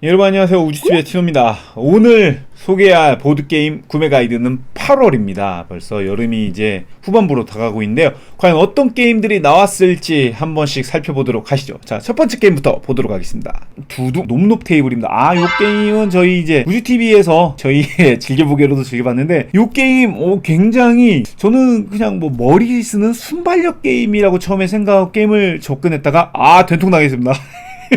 여러분 안녕하세요. 우주TV의 티노입니다. 오늘 소개할 보드게임 구매 가이드는 8월입니다. 벌써 여름이 이제 후반부로 다가고 있는데요. 과연 어떤 게임들이 나왔을지 한 번씩 살펴보도록 하시죠. 자, 첫 번째 게임부터 보도록 하겠습니다. 두둑 놈롭 테이블입니다. 요 게임은 저희 이제 우주TV에서 저희의 즐겨보기로도 즐겨봤는데 요 게임 굉장히 저는 그냥 뭐 머리 쓰는 순발력 게임이라고 처음에 생각하고 게임을 접근했다가 된통당했습니다.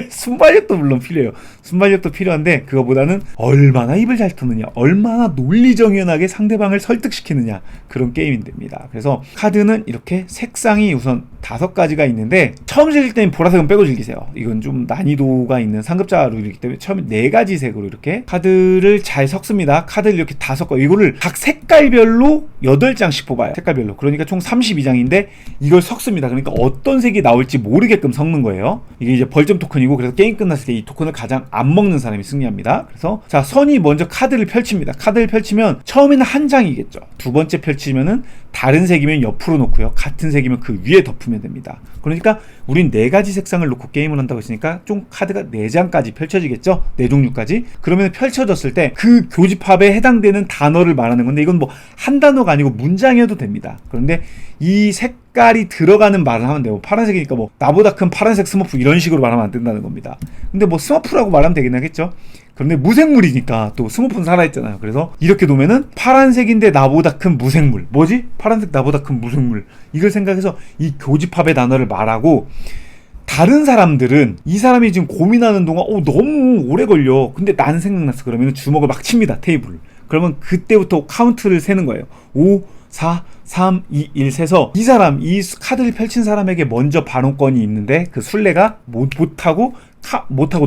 순발력도 물론 필요해요. 순발력도 필요한데 그거보다는 얼마나 입을 잘 터느냐, 얼마나 논리정연하게 상대방을 설득시키느냐, 그런 게임이 됩니다. 그래서 카드는 이렇게 색상이 우선 5가지가 있는데 처음 즐길 때는 보라색은 빼고 즐기세요. 이건 좀 난이도가 있는 상급자 룰이기 때문에 처음에 4가지 색으로 이렇게 카드를 잘 섞습니다. 카드를 이렇게 다 섞어요. 이거를 각 색깔별로 8장씩 뽑아요. 색깔별로. 그러니까 총 32장인데 이걸 섞습니다. 그러니까 어떤 색이 나올지 모르게끔 섞는 거예요. 이게 이제 벌점 토큰이고, 그래서 게임 끝났을 때 이 토큰을 가장 안 먹는 사람이 승리합니다. 그래서 자, 선이 먼저 카드를 펼칩니다. 카드를 펼치면 처음에는 한 장이겠죠. 두 번째 펼치면은 다른 색이면 옆으로 놓고요. 같은 색이면 그 위에 덮으면 됩니다. 그러니까 우린 4가지 색상을 놓고 게임을 한다고 했으니까 좀 카드가 4장까지 펼쳐지겠죠. 4종류까지. 그러면 펼쳐졌을 때 그 교집합에 해당되는 단어를 말하는 건데, 이건 뭐 한 단어가 아니고 문장이어도 됩니다. 그런데 이 색깔이 들어가는 말을 하면 돼요. 파란색이니까 뭐 나보다 큰 파란색 스머프 이런 식으로 말하면 안 된다는 겁니다. 근데 뭐 스머프라고 말하면 되긴 하겠죠. 그런데 무생물이니까 또 스머프는 살아있잖아요. 그래서 이렇게 놓으면은 파란색인데 나보다 큰 무생물, 뭐지? 파란색 나보다 큰 무생물, 이걸 생각해서 이 교집합의 단어를 말하고, 다른 사람들은 이 사람이 지금 고민하는 동안 너무 오래 걸려. 근데 난 생각났어. 그러면 주먹을 막 칩니다. 테이블을. 그러면 그때부터 카운트를 세는 거예요. 5, 4, 3, 2, 1 세서 이 카드를 펼친 사람에게 먼저 발언권이 있는데 그 술래가 못하고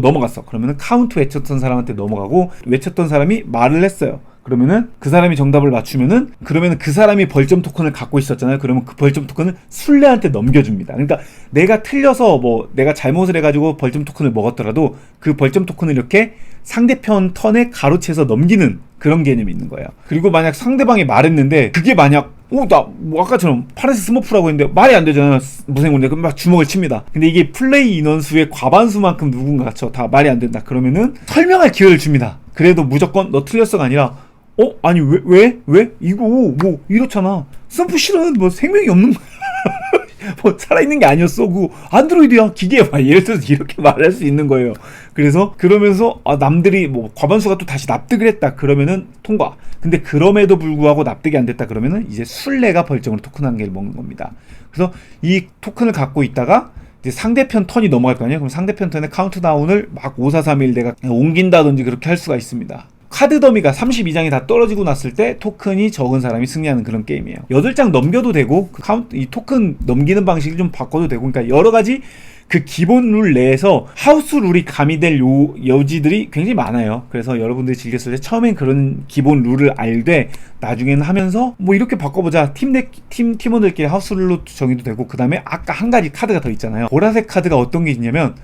넘어갔어. 그러면은 카운트 외쳤던 사람한테 넘어가고, 외쳤던 사람이 말을 했어요. 그러면은 그 사람이 정답을 맞추면은, 그러면은 그 사람이 벌점 토큰을 갖고 있었잖아요. 그러면 그 벌점 토큰을 술래한테 넘겨줍니다. 그러니까 내가 틀려서 내가 잘못을 해가지고 벌점 토큰을 먹었더라도 그 벌점 토큰을 이렇게 상대편 턴에 가로채서 넘기는 그런 개념이 있는 거예요. 그리고 만약 상대방이 말했는데 그게 만약 아까처럼 파란색 스머프라고 했는데 말이 안 되잖아요. 무생물인데 그럼 막 주먹을 칩니다. 근데 이게 플레이 인원수의 과반수만큼 누군가 다 말이 안 된다. 그러면은 설명할 기회를 줍니다. 그래도 무조건 너 틀렸어가 아니라 아니 왜? 이거 뭐 이렇잖아. 스머프 실은 뭐 생명이 없는 거야. 뭐 살아있는 게 아니었어. 그 안드로이드야, 기계야. 예를 들어서 이렇게 말할 수 있는 거예요. 그래서 그러면서 남들이 뭐 과반수가 또 다시 납득을 했다. 그러면은 통과. 근데 그럼에도 불구하고 납득이 안 됐다. 그러면은 이제 술래가 벌점으로 토큰 한 개를 먹는 겁니다. 그래서 이 토큰을 갖고 있다가 이제 상대편 턴이 넘어갈 거 아니에요. 그럼 상대편 턴에 카운트다운을 막 5, 4, 3, 1 내가 옮긴다든지 그렇게 할 수가 있습니다. 카드 더미가 32장이 다 떨어지고 났을 때 토큰이 적은 사람이 승리하는 그런 게임이에요. 8장 넘겨도 되고, 이 토큰 넘기는 방식을 좀 바꿔도 되고, 그러니까 여러가지 그 기본 룰 내에서 하우스 룰이 가미될 여지들이 굉장히 많아요. 그래서 여러분들이 즐겼을 때 처음엔 그런 기본 룰을 알되 나중에는 하면서 뭐 이렇게 바꿔보자, 팀원들끼리 하우스 룰로 정해도 되고, 그 다음에 아까 한 가지 카드가 더 있잖아요. 보라색 카드가 어떤 게 있냐면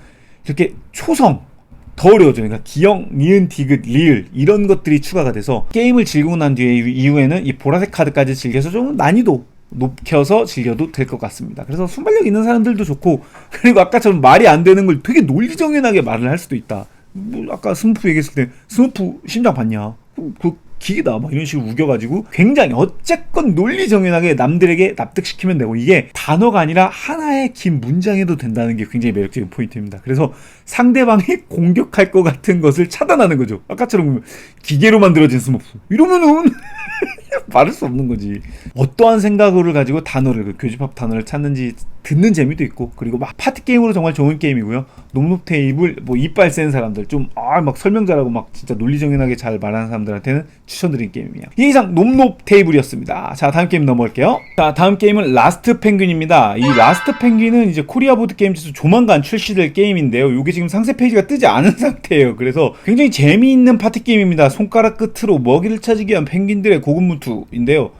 이렇게 초성, 더 어려워져요. 그러니까 기역, 니은, 디귿, 리을 이런 것들이 추가가 돼서 게임을 즐기고 난 이후에는 이 보라색 카드까지 즐겨서 좀 난이도 높여서 즐겨도 될 것 같습니다. 그래서 순발력 있는 사람들도 좋고, 그리고 아까처럼 말이 안 되는 걸 되게 논리정연하게 말을 할 수도 있다. 뭐 아까 스머프 얘기했을 때 스머프 심장 봤냐? 그 기계다 막 이런 식으로 우겨가지고 굉장히 어쨌건 논리정연하게 남들에게 납득시키면 되고, 이게 단어가 아니라 하나의 긴 문장에도 된다는 게 굉장히 매력적인 포인트입니다. 그래서 상대방이 공격할 것 같은 것을 차단하는 거죠. 아까처럼 기계로 만들어진 스머프 이러면은 말할 수 없는 거지. 어떠한 생각을 가지고 그 교집합 단어를 찾는지 듣는 재미도 있고, 그리고 막 파티 게임으로 정말 좋은 게임이고요. 놈놈 테이블 뭐 이빨 센 사람들, 막 설명 잘하고 막 진짜 논리정연하게 잘 말하는 사람들한테는 추천드린 게임이에요. 이상 놈놈 테이블이었습니다. 자, 다음 게임 넘어갈게요. 자, 다음 게임은 라스트 펭귄입니다. 이 라스트 펭귄은 이제 코리아 보드 게임즈에서 조만간 출시될 게임인데요. 이게 지금 상세 페이지가 뜨지 않은 상태예요. 그래서 굉장히 재미있는 파티 게임입니다. 손가락 끝으로 먹이를 찾기 위한 펭귄들의 고군분투인데요.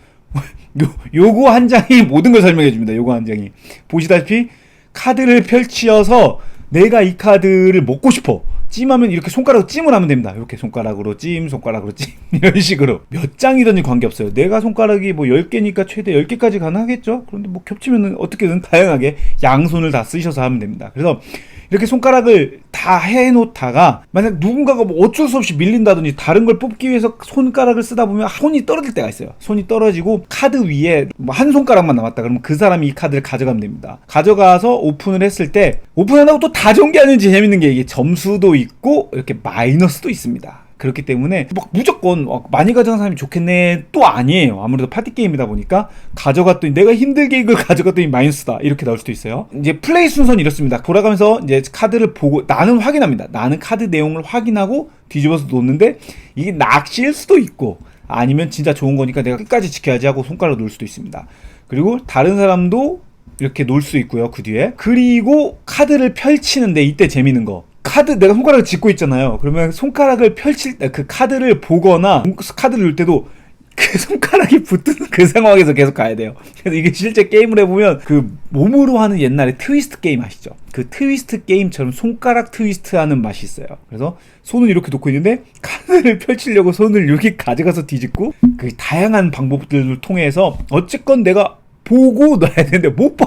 요거 한 장이 모든 걸 설명해 줍니다. 요거 한 장이 보시다시피 카드를 펼치어서 내가 이 카드를 먹고 싶어, 찜하면 이렇게 손가락으로 찜을 하면 됩니다. 이렇게 손가락으로 찜 이런 식으로 몇 장이든지 관계없어요. 내가 손가락이 뭐 10개니까 최대 10개까지 가능하겠죠. 그런데 뭐 겹치면은 어떻게든 다양하게 양손을 다 쓰셔서 하면 됩니다. 그래서 이렇게 손가락을 다 해놓다가 만약 누군가가 뭐 어쩔 수 없이 밀린다든지 다른 걸 뽑기 위해서 손가락을 쓰다 보면 손이 떨어질 때가 있어요. 손이 떨어지고 카드 위에 뭐 한 손가락만 남았다 그러면 그 사람이 이 카드를 가져가면 됩니다. 가져가서 오픈을 했을 때 오픈한다고 또 다 좋은 게 아닌지 재밌는 게 이게 점수도 있고 이렇게 마이너스도 있습니다. 그렇기 때문에 막 무조건 많이 가져간 사람이 좋겠네 또 아니에요. 아무래도 파티게임이다 보니까 가져갔더니 내가 힘들게 이걸 가져갔더니 마이너스다 이렇게 나올 수도 있어요. 이제 플레이 순서는 이렇습니다. 돌아가면서 이제 카드를 보고 나는 확인합니다. 나는 카드 내용을 확인하고 뒤집어서 놓는데 이게 낚시일 수도 있고 아니면 진짜 좋은 거니까 내가 끝까지 지켜야지 하고 손가락을 놓을 수도 있습니다. 그리고 다른 사람도 이렇게 놓을 수 있고요. 그 뒤에 그리고 카드를 펼치는데 이때 재밌는 거 카드 내가 손가락을 짚고 있잖아요. 그러면 손가락을 펼칠 때 그 카드를 보거나 카드를 넣을 때도 그 손가락이 붙은 그 상황에서 계속 가야 돼요. 그래서 이게 실제 게임을 해보면 그 몸으로 하는 옛날에 트위스트 게임 아시죠? 그 트위스트 게임처럼 손가락 트위스트 하는 맛이 있어요. 그래서 손을 이렇게 놓고 있는데 카드를 펼치려고 손을 이렇게 가져가서 뒤집고 그 다양한 방법들을 통해서 어쨌건 내가 보고 넣어야 되는데 못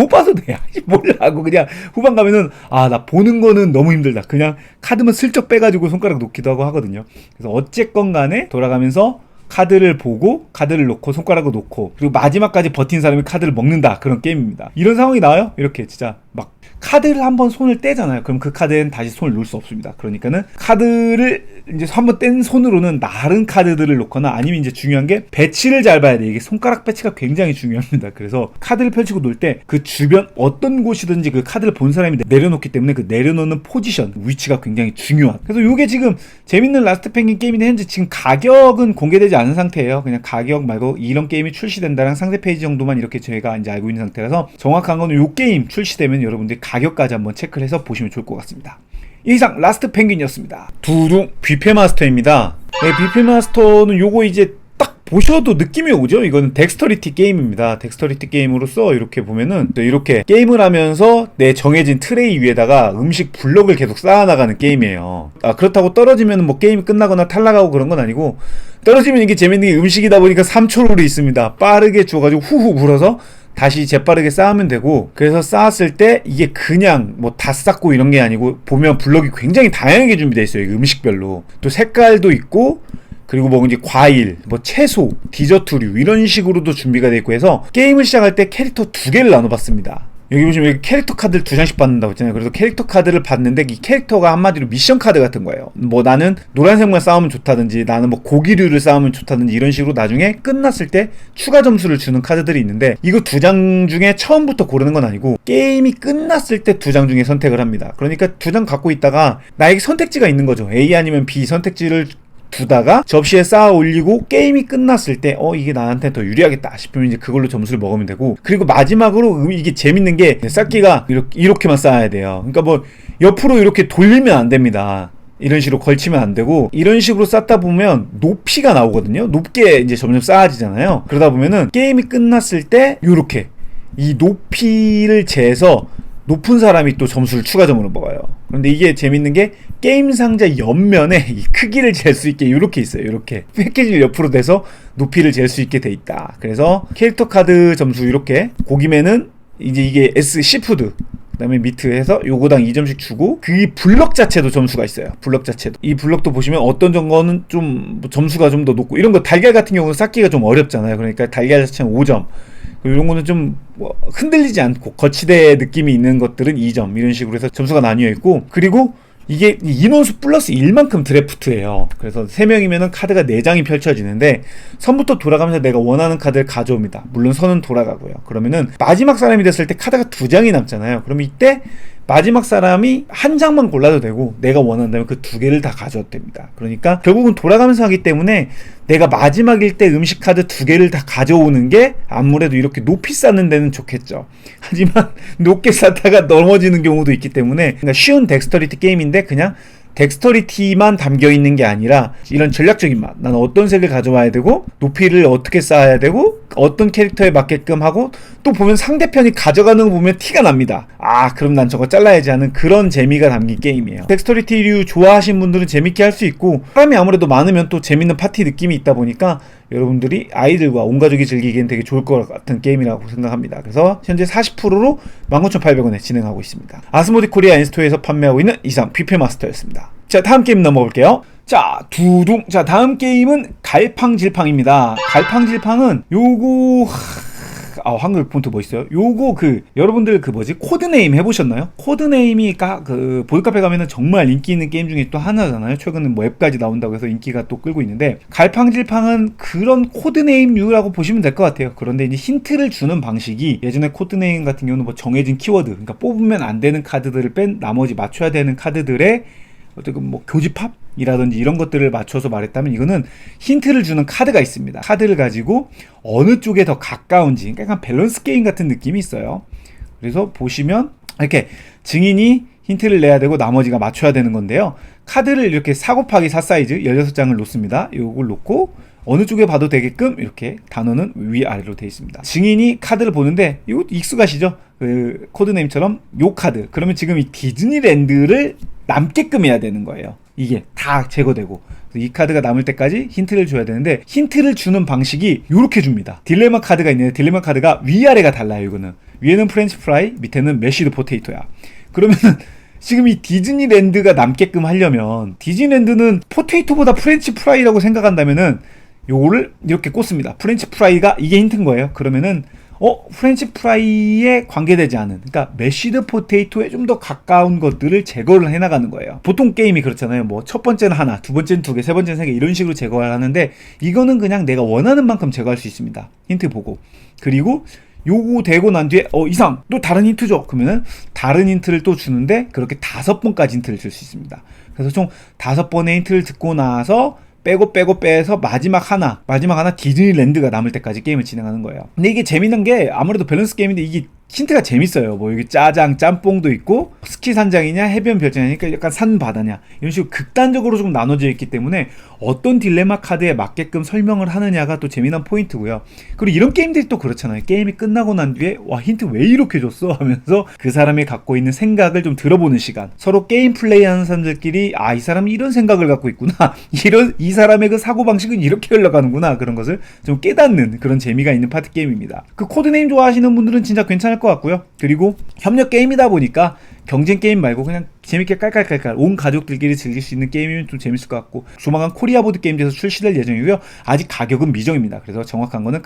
봐서 돼. 몰라 하고 그냥 후반 가면은 나 보는 거는 너무 힘들다. 그냥 카드만 슬쩍 빼가지고 손가락 놓기도 하고 하거든요. 그래서 어쨌건 간에 돌아가면서 카드를 보고 카드를 놓고 손가락을 놓고 그리고 마지막까지 버틴 사람이 카드를 먹는다 그런 게임입니다. 이런 상황이 나와요. 이렇게 진짜 막 카드를 한번 손을 떼잖아요. 그럼 그 카드엔 다시 손을 놓을 수 없습니다. 그러니까는 카드를 이제 한번 뗀 손으로는 다른 카드들을 놓거나 아니면 이제 중요한 게 배치를 잘 봐야 돼. 이게 손가락 배치가 굉장히 중요합니다. 그래서 카드를 펼치고 놓을 때 그 주변 어떤 곳이든지 그 카드를 본 사람이 내려놓기 때문에 그 내려놓는 포지션, 위치가 굉장히 중요한. 그래서 이게 지금 재밌는 라스트 펭귄 게임인데 현재 지금 가격은 공개되지 않은 상태예요. 그냥 가격 말고 이런 게임이 출시된다랑 상세 페이지 정도만 이렇게 저희가 이제 알고 있는 상태라서 정확한 거는 이 게임 출시되면 여러분들이 가격까지 한번 체크를 해서 보시면 좋을 것 같습니다. 이상 라스트 펭귄이었습니다. 두둥 뷔페 마스터입니다. 네, 뷔페 마스터는 요거 이제 딱 보셔도 느낌이 오죠? 이거는 덱스터리티 게임입니다. 덱스터리티 게임으로서 이렇게 보면은 이렇게 게임을 하면서 내 정해진 트레이 위에다가 음식 블럭을 계속 쌓아나가는 게임이에요. 그렇다고 떨어지면 뭐 게임이 끝나거나 탈락하고 그런 건 아니고 떨어지면 이게 재밌는 게 음식이다 보니까 3초 룰이 있습니다. 빠르게 주워가지고 후후 불어서 다시 재빠르게 쌓으면 되고 그래서 쌓았을 때 이게 그냥 뭐 다 쌓고 이런 게 아니고 보면 블럭이 굉장히 다양하게 준비되어 있어요. 이게 음식별로 또 색깔도 있고 그리고 뭐 이제 과일, 뭐 채소, 디저트류 이런 식으로도 준비가 되어 있고 해서 게임을 시작할 때 캐릭터 2개를 나눠봤습니다. 여기 보시면 여기 캐릭터 카드를 2장씩 받는다고 했잖아요. 그래서 캐릭터 카드를 받는데 이 캐릭터가 한마디로 미션 카드 같은 거예요. 뭐 나는 노란색만 쌓으면 좋다든지 나는 뭐 고기류를 쌓으면 좋다든지 이런 식으로 나중에 끝났을 때 추가 점수를 주는 카드들이 있는데 이거 2장 중에 처음부터 고르는 건 아니고 게임이 끝났을 때 2장 중에 선택을 합니다. 그러니까 2장 갖고 있다가 나에게 선택지가 있는 거죠. A 아니면 B 선택지를 두다가 접시에 쌓아 올리고 게임이 끝났을 때 이게 나한테 더 유리하겠다 싶으면 이제 그걸로 점수를 먹으면 되고 그리고 마지막으로 이게 재밌는 게 쌓기가 이렇게만 쌓아야 돼요. 그러니까 뭐 옆으로 이렇게 돌리면 안 됩니다. 이런 식으로 걸치면 안 되고 이런 식으로 쌓다 보면 높이가 나오거든요. 높게 이제 점점 쌓아지잖아요. 그러다 보면은 게임이 끝났을 때 이렇게 이 높이를 재서 높은 사람이 또 점수를 추가점으로 먹어요. 그런데 이게 재밌는 게 게임 상자 옆면에 이 크기를 재 수 있게 이렇게 있어요. 이렇게 패키지를 옆으로 대서 높이를 잴 수 있게 돼 있다. 그래서 캐릭터 카드 점수 이렇게 고기면은 이제 이게 S 시푸드 그 다음에 미트에서 요거당 2점씩 주고 그 블럭 자체도 점수가 있어요. 블럭 자체도 이 블럭도 보시면 어떤 거는 좀 점수가 좀 더 높고 이런 거 달걀 같은 경우는 쌓기가 좀 어렵잖아요. 그러니까 달걀 자체는 5점 이런 거는 좀 흔들리지 않고 거치대 느낌이 있는 것들은 2점 이런 식으로 해서 점수가 나뉘어 있고 그리고 이게 인원수 플러스 1만큼 드래프트예요. 그래서 3명이면은 카드가 4장이 펼쳐지는데 선부터 돌아가면서 내가 원하는 카드를 가져옵니다. 물론 선은 돌아가고요. 그러면은 마지막 사람이 됐을 때 카드가 2장이 남잖아요. 그럼 이때 마지막 사람이 한 장만 골라도 되고 내가 원한다면 그 2개를 다 가져도 됩니다. 그러니까 결국은 돌아가면서 하기 때문에 내가 마지막일 때 음식 카드 2개를 다 가져오는 게 아무래도 이렇게 높이 쌓는 데는 좋겠죠. 하지만 높게 쌓다가 넘어지는 경우도 있기 때문에 그러니까 쉬운 덱스터리티 게임인데 그냥 덱스터리티만 담겨있는 게 아니라 이런 전략적인 맛 나는 어떤 색을 가져와야 되고 높이를 어떻게 쌓아야 되고 어떤 캐릭터에 맞게끔 하고 또 보면 상대편이 가져가는 거 보면 티가 납니다. 아 그럼 난 저거 잘라야지 하는 그런 재미가 담긴 게임이에요. 덱스터리티류 좋아하시는 분들은 재밌게 할 수 있고 사람이 아무래도 많으면 또 재밌는 파티 느낌이 있다 보니까 여러분들이 아이들과 온 가족이 즐기기엔 되게 좋을 것 같은 게임이라고 생각합니다. 그래서 현재 40%로 19,800원에 진행하고 있습니다. 아스모디 코리아 인스토어에서 판매하고 있는 이상 뷔페 마스터였습니다. 자 다음 게임 넘어볼게요. 자 두둥. 자 다음 게임은 갈팡질팡입니다. 갈팡질팡은 요거 한글 폰트 뭐 있어요? 요거 여러분들 코드네임 해보셨나요? 코드네임이 보드카페 가면은 정말 인기 있는 게임 중에 또 하나잖아요. 최근에 뭐 앱까지 나온다고 해서 인기가 또 끌고 있는데 갈팡질팡은 그런 코드네임류라고 보시면 될 것 같아요. 그런데 이제 힌트를 주는 방식이 예전에 코드네임 같은 경우는 뭐 정해진 키워드, 그러니까 뽑으면 안 되는 카드들을 뺀 나머지 맞춰야 되는 카드들의 어떤 뭐 교집합? 이라든지 이런 것들을 맞춰서 말했다면 이거는 힌트를 주는 카드가 있습니다. 카드를 가지고 어느 쪽에 더 가까운지, 그러니까 약간 밸런스 게임 같은 느낌이 있어요. 그래서 보시면 이렇게 증인이 힌트를 내야 되고 나머지가 맞춰야 되는 건데요. 카드를 이렇게 4 곱하기 4 사이즈 16장을 놓습니다. 이걸 놓고 어느 쪽에 봐도 되게끔 이렇게 단어는 위아래로 되어 있습니다. 증인이 카드를 보는데 이거 익숙하시죠? 코드네임처럼 요 카드. 그러면 지금 이 디즈니랜드를 남게끔 해야 되는 거예요. 이게 다 제거되고 이 카드가 남을 때까지 힌트를 줘야 되는데 힌트를 주는 방식이 이렇게 줍니다. 딜레마 카드가 있는데 딜레마 카드가 위아래가 달라요. 이거는 위에는 프렌치 프라이, 밑에는 메쉬드 포테이토야. 그러면은 지금 이 디즈니랜드가 남게끔 하려면 디즈니랜드는 포테이토보다 프렌치 프라이라고 생각한다면은 요거를 이렇게 꽂습니다. 프렌치 프라이가 이게 힌트인 거예요. 그러면은 프렌치 프라이에 관계되지 않은, 그러니까 메쉬드 포테이토에 좀 더 가까운 것들을 제거를 해나가는 거예요. 보통 게임이 그렇잖아요. 뭐 첫 번째는 하나, 두 번째는 두 개, 세 번째는 세 개 이런 식으로 제거를 하는데 이거는 그냥 내가 원하는 만큼 제거할 수 있습니다. 힌트 보고. 그리고 요거 되고 난 뒤에 이상 또 다른 힌트 줘. 그러면은 다른 힌트를 또 주는데 그렇게 5번까지 힌트를 줄 수 있습니다. 그래서 총 5번의 힌트를 듣고 나서 빼서 마지막 하나 디즈니랜드가 남을 때까지 게임을 진행하는 거예요. 근데 이게 재밌는 게 아무래도 밸런스 게임인데 이게 힌트가 재밌어요. 뭐 여기 짜장, 짬뽕도 있고 스키 산장이냐 해변 별장이니까 약간 산 바다냐 이런 식으로 극단적으로 좀 나눠져 있기 때문에 어떤 딜레마 카드에 맞게끔 설명을 하느냐가 또 재미난 포인트고요. 그리고 이런 게임들이 또 그렇잖아요. 게임이 끝나고 난 뒤에 와 힌트 왜 이렇게 줬어? 하면서 그 사람이 갖고 있는 생각을 좀 들어보는 시간. 서로 게임 플레이하는 사람들끼리 이 사람이 이런 생각을 갖고 있구나. 이 사람의 그 사고방식은 이렇게 흘러가는구나. 그런 것을 좀 깨닫는 그런 재미가 있는 파티 게임입니다. 그 코드네임 좋아하시는 분들은 진짜 괜찮을 것 같고요. 그리고 협력 게임이다 보니까 경쟁 게임 말고 그냥 재밌게 깔깔깔깔 온 가족들끼리 즐길 수 있는 게임이면 좀 재밌을 것 같고 조만간 코리아 보드 게임즈에서 출시될 예정이고요. 아직 가격은 미정입니다. 그래서 정확한 거는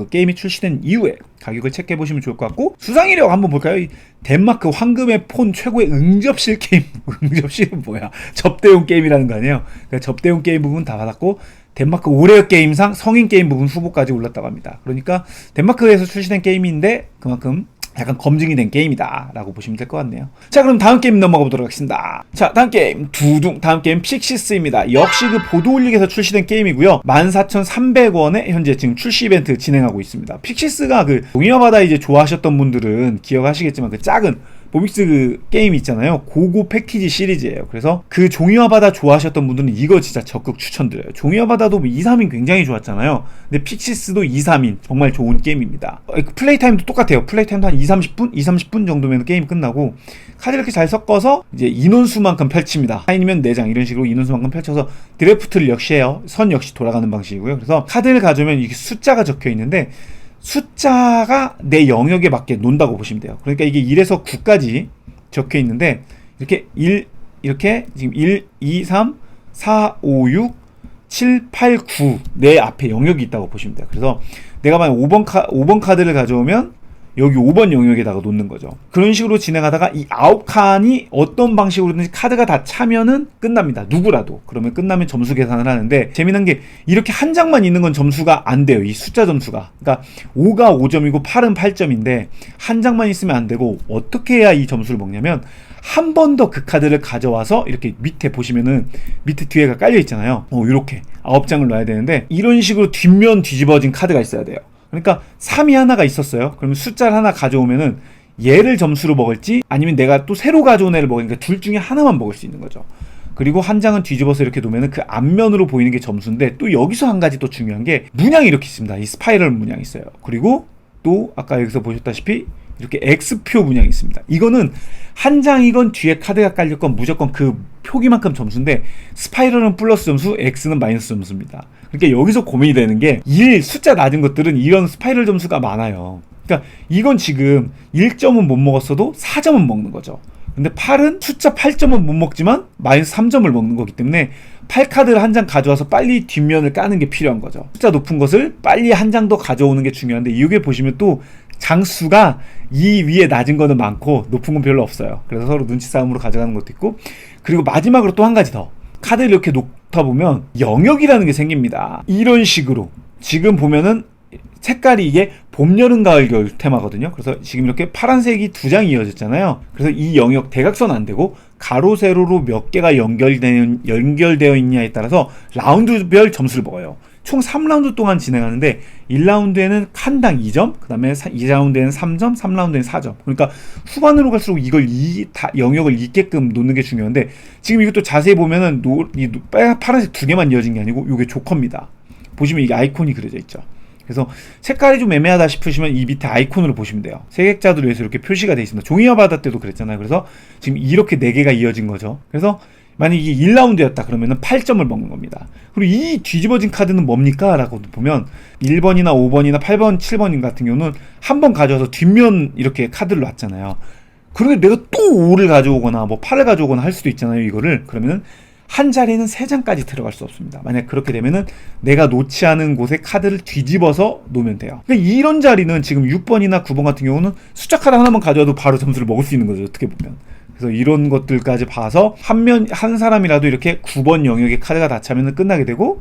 게임이 출시된 이후에 가격을 체크해 보시면 좋을 것 같고 수상이력 한번 볼까요? 덴마크 황금의 폰 최고의 응접실 게임. 응접실은 뭐야? 접대용 게임이라는 거 아니에요? 그러니까 접대용 게임 부분 다 받았고 덴마크 올해 게임상 성인 게임 부분 후보까지 올랐다고 합니다. 그러니까 덴마크에서 출시된 게임인데 그만큼 약간 검증이 된 게임이다 라고 보시면 될 것 같네요. 자 그럼 다음 게임 넘어가 보도록 하겠습니다. 자 다음 게임 두둥. 다음 게임 픽시스입니다. 역시 보드올릭에서 출시된 게임이고요. 14,300원에 현재 지금 출시 이벤트 진행하고 있습니다. 픽시스가 동해와 바다 이제 좋아하셨던 분들은 기억하시겠지만 작은 보믹스 게임 있잖아요. 고고 패키지 시리즈예요. 그래서 종이와 바다 좋아하셨던 분들은 이거 진짜 적극 추천드려요. 종이와 바다도 2, 3인 굉장히 좋았잖아요. 근데 픽시스도 2, 3인 정말 좋은 게임입니다. 플레이 타임도 똑같아요. 플레이 타임도 한 2, 30분 정도면 게임 끝나고 카드 이렇게 잘 섞어서 이제 인원수만큼 펼칩니다. 4인이면 4장 이런 식으로 인원수만큼 펼쳐서 드래프트를 역시 해요. 선 역시 돌아가는 방식이고요. 그래서 카드를 가져오면 이게 숫자가 적혀 있는데 숫자가 내 영역에 맞게 논다고 보시면 돼요. 그러니까 이게 1에서 9까지 적혀 있는데 이렇게 지금 1, 2, 3, 4, 5, 6, 7, 8, 9 내 앞에 영역이 있다고 보시면 돼요. 그래서 내가 만약 5번 카드를 가져오면 여기 5번 영역에다가 놓는 거죠. 그런 식으로 진행하다가 이 9칸이 어떤 방식으로든지 카드가 다 차면은 끝납니다. 누구라도. 그러면 끝나면 점수 계산을 하는데 재미난 게 이렇게 한 장만 있는 건 점수가 안 돼요. 이 숫자 점수가. 그러니까 5가 5점이고 8은 8점인데 한 장만 있으면 안 되고 어떻게 해야 이 점수를 먹냐면 한 번 더 그 카드를 가져와서 이렇게 밑에 보시면은 밑에 뒤에가 깔려 있잖아요. 이렇게 9장을 놔야 되는데 이런 식으로 뒷면 뒤집어진 카드가 있어야 돼요. 그러니까 3이 하나가 있었어요. 그러면 숫자를 하나 가져오면은 얘를 점수로 먹을지 아니면 내가 또 새로 가져온 애를 먹으니까 둘 중에 하나만 먹을 수 있는 거죠. 그리고 한 장은 뒤집어서 이렇게 놓으면 그 앞면으로 보이는 게 점수인데, 또 여기서 한 가지 또 중요한 게 문양이 이렇게 있습니다. 이 스파이럴 문양이 있어요. 그리고 또 아까 여기서 보셨다시피 이렇게 X표 문양이 있습니다. 이거는 한 장이건 뒤에 카드가 깔렸건 무조건 그 표기만큼 점수인데, 스파이럴은 플러스 점수, X는 마이너스 점수입니다. 그러니까 여기서 고민이 되는 게, 숫자 낮은 것들은 이런 스파이럴 점수가 많아요. 그러니까 이건 지금 1점은 못 먹었어도 4점은 먹는 거죠. 근데 8은 숫자 8점은 못 먹지만 마이너스 3점을 먹는 거기 때문에 8카드를 한 장 가져와서 빨리 뒷면을 까는 게 필요한 거죠. 숫자 높은 것을 빨리 한 장 더 가져오는 게 중요한데, 이게 보시면 또 장수가 이 위에 낮은 거는 많고 높은 건 별로 없어요. 그래서 서로 눈치 싸움으로 가져가는 것도 있고, 그리고 마지막으로 또 한 가지 더, 카드를 이렇게 놓다 보면 영역이라는 게 생깁니다. 이런 식으로 지금 보면은 색깔이 이게 봄, 여름, 가을, 겨울 테마거든요. 그래서 지금 이렇게 파란색이 두 장이 이어졌잖아요. 그래서 이 영역 대각선 안 되고 가로 세로로 몇 개가 연결되어 있냐에 따라서 라운드별 점수를 먹어요. 총 3라운드 동안 진행하는데 1라운드에는 칸당 2점, 그 다음에 2라운드에는 3점, 3라운드에는 4점. 그러니까 후반으로 갈수록 이걸 영역을 잇게끔 놓는 게 중요한데, 지금 이것도 자세히 보면은 파란색 두 개만 이어진 게 아니고 이게 조커입니다. 보시면 이게 아이콘이 그려져 있죠. 그래서 색깔이 좀 애매하다 싶으시면 이 밑에 아이콘으로 보시면 돼요. 세객자들을 위해서 이렇게 표시가 되어 있습니다. 종이와 바다 때도 그랬잖아요. 그래서 지금 이렇게 4개가 이어진 거죠. 그래서 만약에 이게 1라운드였다 그러면은 8점을 먹는 겁니다. 그리고 이 뒤집어진 카드는 뭡니까? 라고 보면 1번이나 5번이나 8번, 7번 같은 경우는 한 번 가져와서 뒷면 이렇게 카드를 놨잖아요. 그런데 내가 또 5를 가져오거나 뭐 8을 가져오거나 할 수도 있잖아요. 이거를. 그러면은 한 자리에는 3장까지 들어갈 수 없습니다. 만약 그렇게 되면은 내가 놓지 않은 곳에 카드를 뒤집어서 놓으면 돼요. 그러니까 이런 자리는 지금 6번이나 9번 같은 경우는 숫자 카드 하나만 가져와도 바로 점수를 먹을 수 있는 거죠. 어떻게 보면. 그래서 이런 것들까지 봐서 한 사람이라도 이렇게 9번 영역에 카드가 다 차면 끝나게 되고,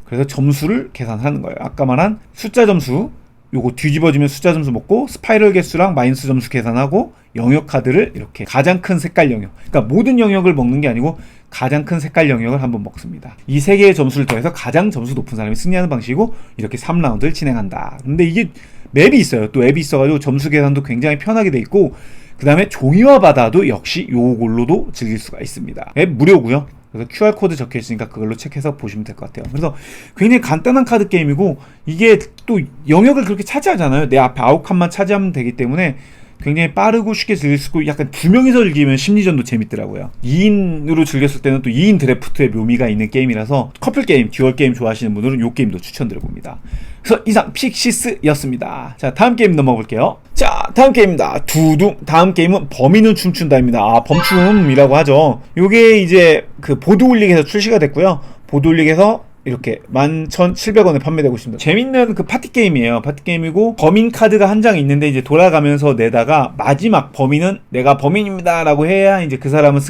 그래서 점수를 계산하는 거예요. 아까 말한 숫자 점수, 요거 뒤집어지면 숫자 점수 먹고, 스파이럴 개수랑 마이너스 점수 계산하고, 영역 카드를 이렇게 가장 큰 색깔 영역, 그러니까 모든 영역을 먹는 게 아니고 가장 큰 색깔 영역을 한번 먹습니다. 이 세 개의 점수를 더해서 가장 점수 높은 사람이 승리하는 방식이고, 이렇게 3라운드를 진행한다. 근데 이게 맵이 있어요. 또 앱이 있어가지고 점수 계산도 굉장히 편하게 돼 있고, 그 다음에 종이와 바다도 역시 요걸로도 즐길 수가 있습니다. 앱 무료고요. 그래서 QR코드 적혀 있으니까 그걸로 체크해서 보시면 될 것 같아요. 그래서 굉장히 간단한 카드 게임이고, 이게 또 영역을 그렇게 차지하잖아요. 내 앞에 9칸만 차지하면 되기 때문에 굉장히 빠르고 쉽게 즐길 수 있고, 약간 2명이서 즐기면 심리전도 재밌더라고요. 2인으로 즐겼을 때는 또 2인 드래프트의 묘미가 있는 게임이라서 커플 게임, 듀얼 게임 좋아하시는 분들은 이 게임도 추천드려봅니다. 그래서 이상 픽시스였습니다. 자, 다음 게임 넘어가 볼게요. 자, 다음 게임입니다. 두둥. 다음 게임은 범인은 춤춘다입니다. 아, 범춤이라고 하죠. 요게 이제 그 보드울릭에서 출시가 됐고요. 보드울릭에서 이렇게 11,700원에 판매되고 있습니다. 재밌는 그 파티 게임이에요. 파티 게임이고, 범인 카드가 한 장 있는데 이제 돌아가면서 내다가 마지막 범인은 내가 범인입니다 라고 해야 이제 그 사람은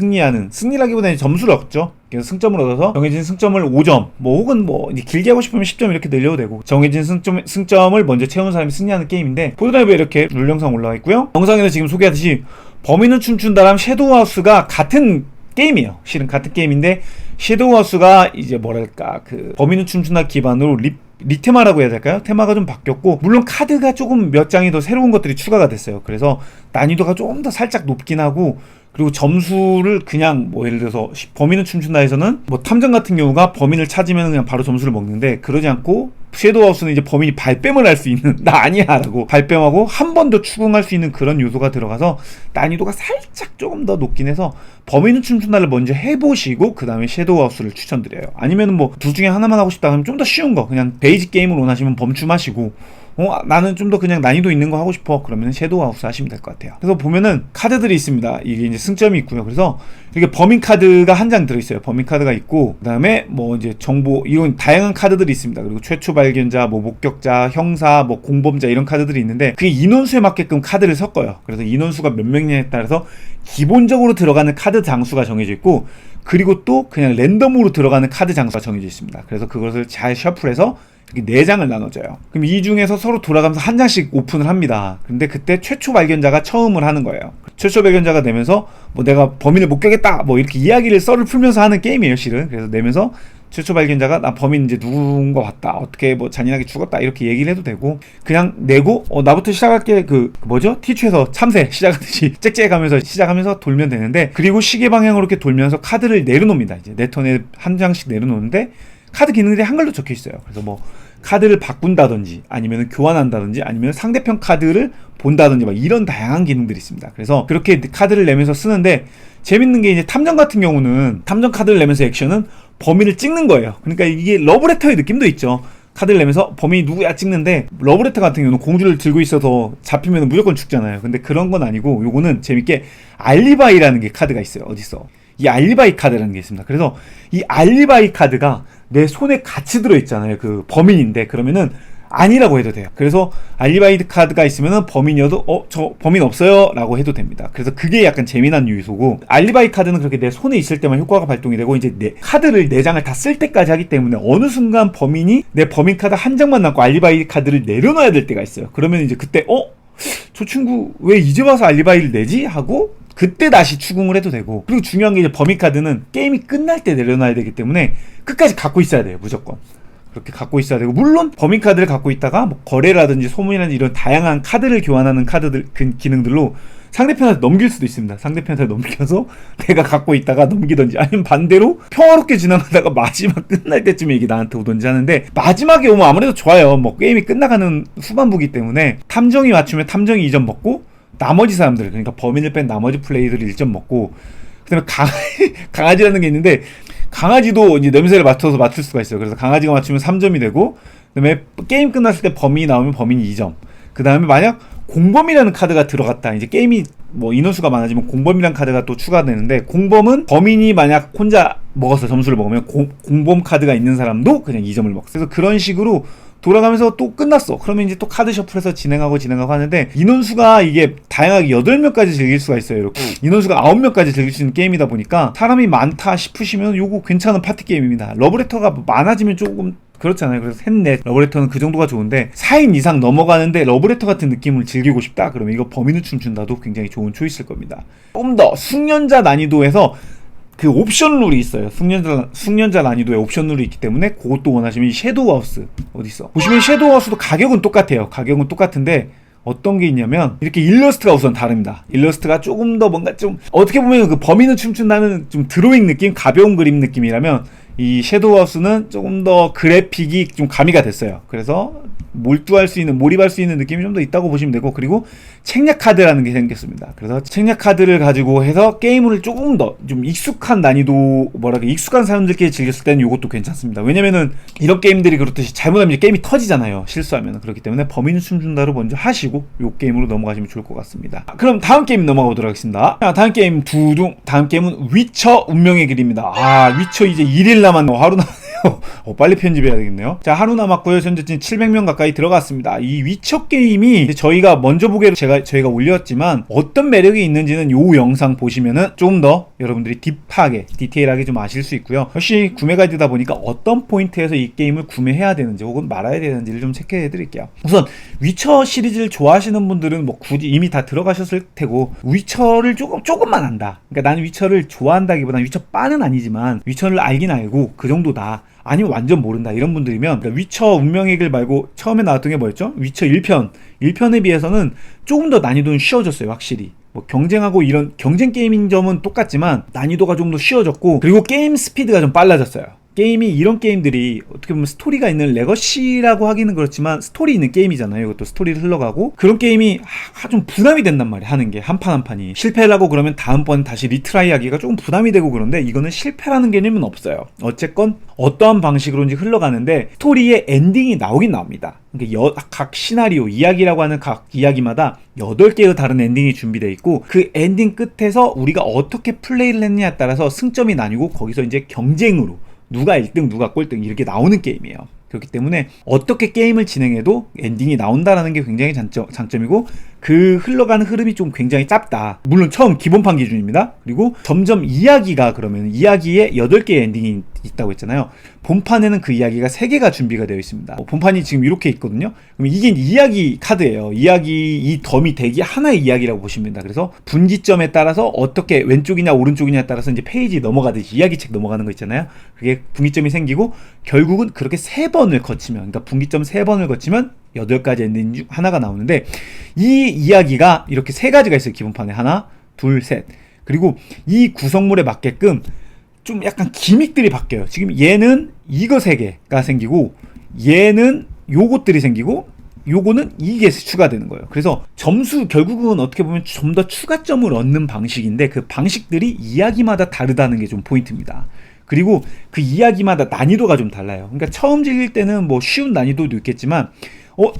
승리라기보다는 점수를 얻죠. 그래서 승점을 얻어서 정해진 승점을 5점, 뭐 혹은 뭐 이제 길게 하고 싶으면 10점 이렇게 늘려도 되고, 정해진 승점을 먼저 채우는 사람이 승리하는 게임인데, 보드라이브에 이렇게 룰 영상 올라와 있고요. 영상에서 지금 소개하듯이 범인은 춤춘다랑 섀도우하우스가 같은 게임이에요. 실은 같은 게임인데, 섀도우하우스가 이제 뭐랄까, 그 범인은 춤춘다 기반으로 리테마라고 해야 될까요? 테마가 좀 바뀌었고, 물론 카드가 조금 몇 장이 더 새로운 것들이 추가가 됐어요. 그래서 난이도가 조금 더 살짝 높긴 하고, 그리고 점수를 그냥 뭐 예를 들어서 범인은 춤춘다에서는 뭐 탐정 같은 경우가 범인을 찾으면 그냥 바로 점수를 먹는데, 그러지 않고 섀도우하우스는 이제 범인이 발뺌을 할 수 있는, 나 아니야 라고 발뺌하고 한 번 더 추궁할 수 있는 그런 요소가 들어가서 난이도가 살짝 조금 더 높긴 해서, 범인은 춤춘다를 먼저 해보시고 그 다음에 섀도우하우스를 추천드려요. 아니면 뭐 둘 중에 하나만 하고 싶다 하면 좀 더 쉬운 거, 그냥 베이직 게임을 원하시면 범춤하시고, 나는 좀 더 그냥 난이도 있는 거 하고 싶어 그러면 섀도우하우스 하시면 될 것 같아요. 그래서 보면은 카드들이 있습니다. 이게 이제 승점이 있고요. 그래서 이게 범인 카드가 한 장 들어있어요. 범인 카드가 있고, 그 다음에 뭐 이제 정보, 이건 다양한 카드들이 있습니다. 그리고 최초 발견자, 뭐 목격자, 형사, 뭐 공범자 이런 카드들이 있는데, 그게 인원수에 맞게끔 카드를 섞어요. 그래서 인원수가 몇 명이냐에 따라서 기본적으로 들어가는 카드 장수가 정해져 있고, 그리고 또 그냥 랜덤으로 들어가는 카드 장수가 정해져 있습니다. 그래서 그것을 잘 셔플해서 이렇게 4장을 나눠줘요. 그럼 이 중에서 서로 돌아가면서 한 장씩 오픈을 합니다. 근데 그때 최초 발견자가 처음을 하는 거예요. 최초 발견자가 내면서 뭐 내가 범인을 목격했다 뭐 이렇게 이야기를 썰을 풀면서 하는 게임이에요, 실은. 그래서 내면서 최초 발견자가 나 범인 이제 누군가 봤다, 어떻게 뭐 잔인하게 죽었다 이렇게 얘기를 해도 되고, 그냥 내고 나부터 시작할게, 그 뭐죠? 티추에서 참새 시작하듯이 짹짹 가면서 시작하면서 돌면 되는데, 그리고 시계 방향으로 이렇게 돌면서 카드를 내려놓습니다. 이제 내 턴에 한 장씩 내려놓는데 카드 기능들이 한글로 적혀 있어요. 그래서 뭐 카드를 바꾼다든지 아니면 교환한다든지 아니면 상대편 카드를 본다든지 막 이런 다양한 기능들이 있습니다. 그래서 그렇게 카드를 내면서 쓰는데, 재밌는 게 이제 탐정 같은 경우는 탐정 카드를 내면서 액션은 범인을 찍는 거예요. 그러니까 이게 러브레터의 느낌도 있죠. 카드를 내면서 범인이 누구야 찍는데, 러브레터 같은 경우는 공주를 들고 있어서 잡히면 무조건 죽잖아요. 근데 그런 건 아니고, 요거는 재밌게 알리바이라는 게 카드가 있어요. 어딨어? 이 알리바이 카드라는 게 있습니다. 그래서 이 알리바이 카드가 내 손에 같이 들어있잖아요. 그 범인인데, 그러면은 아니라고 해도 돼요. 그래서 알리바이 카드가 있으면은 범인이어도 저 범인 없어요 라고 해도 됩니다. 그래서 그게 약간 재미난 요소고, 알리바이 카드는 그렇게 내 손에 있을 때만 효과가 발동이 되고, 이제 내 카드를 4장을 다 쓸 때까지 하기 때문에 어느 순간 범인이 내 범인 카드 한 장만 남고 알리바이 카드를 내려놔야 될 때가 있어요. 그러면 이제 그때 저 친구 왜 이제 와서 알리바이를 내지? 하고 그때 다시 추궁을 해도 되고, 그리고 중요한 게 이제 범인 카드는 게임이 끝날 때 내려놔야 되기 때문에 끝까지 갖고 있어야 돼요. 무조건 그렇게 갖고 있어야 되고, 물론 범인 카드를 갖고 있다가 뭐 거래라든지 소문이라든지 이런 다양한 카드를 교환하는 카드들 기능들로 상대편한테 넘길 수도 있습니다. 상대편한테 넘겨서 내가 갖고 있다가 넘기든지, 아니면 반대로 평화롭게 지나가다가 마지막 끝날 때쯤에 이게 나한테 오든지 하는데, 마지막에 오면 아무래도 좋아요. 뭐 게임이 끝나가는 후반부기 때문에 탐정이 맞추면 탐정이 2점 먹고, 나머지 사람들, 그러니까 범인을 뺀 나머지 플레이들이 1점 먹고, 그 다음에 강아지라는 게 있는데, 강아지도 이제 냄새를 맡아서 맞출 수가 있어요. 그래서 강아지가 맞추면 3점이 되고, 그 다음에 게임 끝났을 때 범인이 나오면 범인이 2점. 그 다음에 만약 공범이라는 카드가 들어갔다, 이제 게임이 뭐 인원수가 많아지면 공범이라는 카드가 또 추가되는데, 공범은 범인이 만약 혼자 먹어서 점수를 먹으면 공범 카드가 있는 사람도 그냥 2점을 먹어요. 그래서 그런 식으로 돌아가면서 또 끝났어. 그러면 이제 또 카드 셔플해서 진행하고 하는데, 인원수가 이게 다양하게 8명까지 즐길 수가 있어요. 이렇게 인원수가 9명까지 즐길 수 있는 게임이다 보니까, 사람이 많다 싶으시면 요거 괜찮은 파티 게임입니다. 러브레터가 많아지면 조금 그렇잖아요. 그래서 셋, 넷, 러브레터는 그 정도가 좋은데, 4인 이상 넘어가는데 러브레터 같은 느낌을 즐기고 싶다? 그러면 이거 범인을 춤춘다도 굉장히 좋은 초이스일 겁니다. 좀 더 숙련자 난이도에서 그 옵션 룰이 있어요. 숙련자 난이도에 옵션 룰이 있기 때문에 그것도 원하시면 섀도우 하우스 어딨어? 보시면 섀도우 하우스도 가격은 똑같아요. 가격은 똑같은데 어떤 게 있냐면, 이렇게 일러스트가 우선 다릅니다. 일러스트가 조금 더 뭔가 좀, 어떻게 보면 그 범인을 춤춘다는 좀 드로잉 느낌, 가벼운 그림 느낌이라면, 이 섀도우 하우스는 조금 더 그래픽이 좀 가미가 됐어요. 그래서 몰두할 수 있는, 몰입할 수 있는 느낌이 좀 더 있다고 보시면 되고, 그리고 책략 카드라는 게 생겼습니다. 그래서 책략 카드를 가지고 해서 게임을 조금 더 좀 익숙한 난이도, 익숙한 사람들끼리 즐겼을 때는 이것도 괜찮습니다. 왜냐면은 이런 게임들이 그렇듯이 잘못하면 이제 게임이 터지잖아요. 실수하면. 그렇기 때문에 범인을 춤춘다로 먼저 하시고 요 게임으로 넘어가시면 좋을 것 같습니다. 그럼 다음 게임 넘어가 보도록 하겠습니다. 자, 다음 게임 다음 게임은 위쳐 운명의 길입니다. 위쳐 이제 1일 남았네요. 하루 남았네요. 빨리 편집해야 되겠네요. 자, 하루 남았고요. 현재 700명 가까이 들어갔습니다. 이 위쳐 게임이 저희가 먼저 보기로 저희가 올렸지만, 어떤 매력이 있는지는 요 영상 보시면은 좀 더 여러분들이 딥하게, 디테일하게 좀 아실 수 있고요. 역시 구매 가이드다 보니까 어떤 포인트에서 이 게임을 구매해야 되는지 혹은 말아야 되는지를 좀 체크해 드릴게요. 우선 위쳐 시리즈를 좋아하시는 분들은 뭐 굳이 이미 다 들어가셨을 테고, 위쳐를 조금만 안다. 그러니까 나는 위쳐를 좋아한다기보다는 위쳐 빠는 아니지만 위쳐를 알긴 알고 그 정도다, 아니면 완전 모른다, 이런 분들이면, 그러니까 위쳐 운명의 길 말고 처음에 나왔던 게 뭐였죠? 위쳐 1편에 비해서는 조금 더 난이도는 쉬워졌어요. 확실히 뭐 경쟁하고 이런 경쟁 게임인 점은 똑같지만 난이도가 좀 더 쉬워졌고, 그리고 게임 스피드가 좀 빨라졌어요. 게임이, 이런 게임들이 어떻게 보면 스토리가 있는, 레거시라고 하기는 그렇지만 스토리 있는 게임이잖아요. 이것도 스토리를 흘러가고, 그런 게임이 좀 부담이 된단 말이에요. 하는 게 한 판 한 판이 실패를 하고 그러면 다음번 다시 리트라이 하기가 조금 부담이 되고, 그런데 이거는 실패라는 개념은 없어요. 어쨌건 어떠한 방식으로인지 흘러가는데 스토리의 엔딩이 나오긴 나옵니다. 그러니까 각 시나리오, 이야기라고 하는 각 이야기마다 8개의 다른 엔딩이 준비되어 있고, 그 엔딩 끝에서 우리가 어떻게 플레이를 했냐에 따라서 승점이 나뉘고, 거기서 이제 경쟁으로 누가 1등 누가 꼴등 이렇게 나오는 게임이에요. 그렇기 때문에 어떻게 게임을 진행해도 엔딩이 나온다라는 게 굉장히 장점이고, 그 흘러가는 흐름이 좀 굉장히 짧다. 물론 처음 기본판 기준입니다. 그리고 점점 이야기가, 그러면 이야기에 8개의 엔딩이 있다고 했잖아요. 본판에는 그 이야기가 3개가 준비가 되어 있습니다. 본판이 지금 이렇게 있거든요. 그럼 이게 이야기 카드예요. 이야기, 이 덤이 대기 하나의 이야기라고 보시면 됩니다. 그래서 분기점에 따라서 어떻게 왼쪽이냐 오른쪽이냐에 따라서 이제 페이지 넘어가듯이 이야기책 넘어가는 거 있잖아요. 그게 분기점이 생기고 결국은 그렇게 3번을 거치면, 그러니까 분기점 3번을 거치면 8가지 엔딩 중 하나가 나오는데, 이 이야기가 이렇게 3가지가 있어요. 기본판에 하나, 둘, 셋. 그리고 이 구성물에 맞게끔 좀 약간 기믹들이 바뀌어요. 지금 얘는 이거 3개가 생기고, 얘는 요것들이 생기고, 요거는 이게 추가되는 거예요. 그래서 점수, 결국은 어떻게 보면 좀 더 추가점을 얻는 방식인데, 그 방식들이 이야기마다 다르다는 게 좀 포인트입니다. 그리고 그 이야기마다 난이도가 좀 달라요. 그러니까 처음 즐길 때는 뭐 쉬운 난이도도 있겠지만,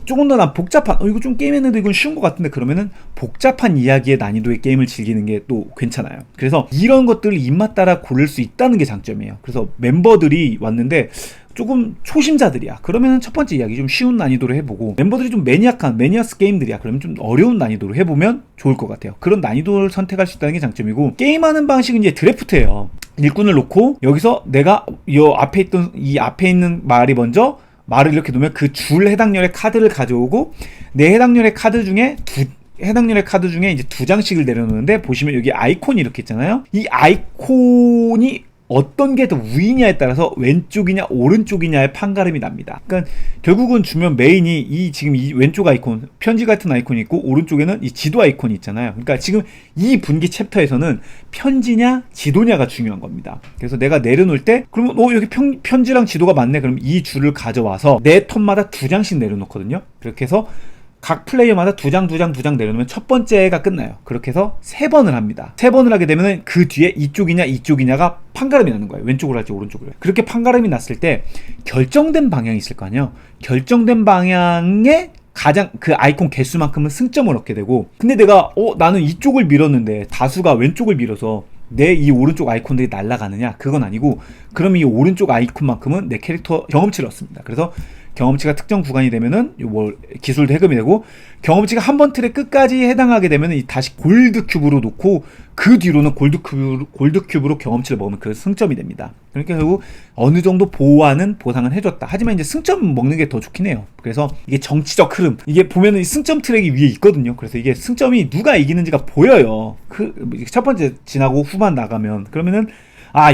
조금 더 난 복잡한, 이거 좀 게임했는데 이건 쉬운 것 같은데, 그러면은 복잡한 이야기의 난이도의 게임을 즐기는 게 또 괜찮아요. 그래서 이런 것들을 입맛 따라 고를 수 있다는 게 장점이에요. 그래서 멤버들이 왔는데 조금 초심자들이야. 그러면 첫 번째 이야기 좀 쉬운 난이도로 해보고, 멤버들이 좀 매니아스 게임들이야. 그러면 좀 어려운 난이도로 해보면 좋을 것 같아요. 그런 난이도를 선택할 수 있다는 게 장점이고, 게임하는 방식은 이제 드래프트예요. 일꾼을 놓고 여기서 내가 이 앞에 있는 말이 먼저 말을 이렇게 놓으면 그 줄 해당열의 카드를 가져오고, 내 해당열의 카드 중에 이제 2장씩을 내려놓는데, 보시면 여기 아이콘이 이렇게 있잖아요. 이 아이콘이 어떤 게 더 우위냐에 따라서 왼쪽이냐 오른쪽이냐의 판가름이 납니다. 그러니까 결국은 주면 메인이 지금 이 왼쪽 아이콘, 편지 같은 아이콘이 있고, 오른쪽에는 이 지도 아이콘이 있잖아요. 그러니까 지금 이 분기 챕터에서는 편지냐 지도냐가 중요한 겁니다. 그래서 내가 내려놓을 때, 그러면 여기 편지랑 지도가 맞네. 그럼 이 줄을 가져와서 내 턴마다 2장씩 내려놓거든요. 그렇게 해서 각 플레이어마다 2장 내려놓으면 첫 번째가 끝나요. 그렇게 해서 3번을 합니다. 3번을 하게 되면 그 뒤에 이쪽이냐가 판가름이 나는 거예요. 왼쪽으로 할지 오른쪽으로. 그렇게 판가름이 났을 때 결정된 방향이 있을 거 아니에요. 결정된 방향에 가장 그 아이콘 개수만큼은 승점을 얻게 되고, 근데 내가 나는 이쪽을 밀었는데 다수가 왼쪽을 밀어서 내 이 오른쪽 아이콘들이 날아가느냐? 그건 아니고, 그럼 이 오른쪽 아이콘만큼은 내 캐릭터 경험치를 얻습니다. 그래서 경험치가 특정 구간이 되면은 기술도 해금이 되고, 경험치가 한 번 틀의 끝까지 해당하게 되면은 다시 골드 큐브로 놓고, 그 뒤로는 골드 큐브로 경험치를 먹으면 그 승점이 됩니다. 그러니까 결국 어느 정도 보상은 해줬다. 하지만 이제 승점 먹는 게 더 좋긴 해요. 그래서 이게 정치적 흐름, 이게 보면은 승점 트랙이 위에 있거든요. 그래서 이게 승점이 누가 이기는지가 보여요. 첫 번째 지나고 후반 나가면, 그러면은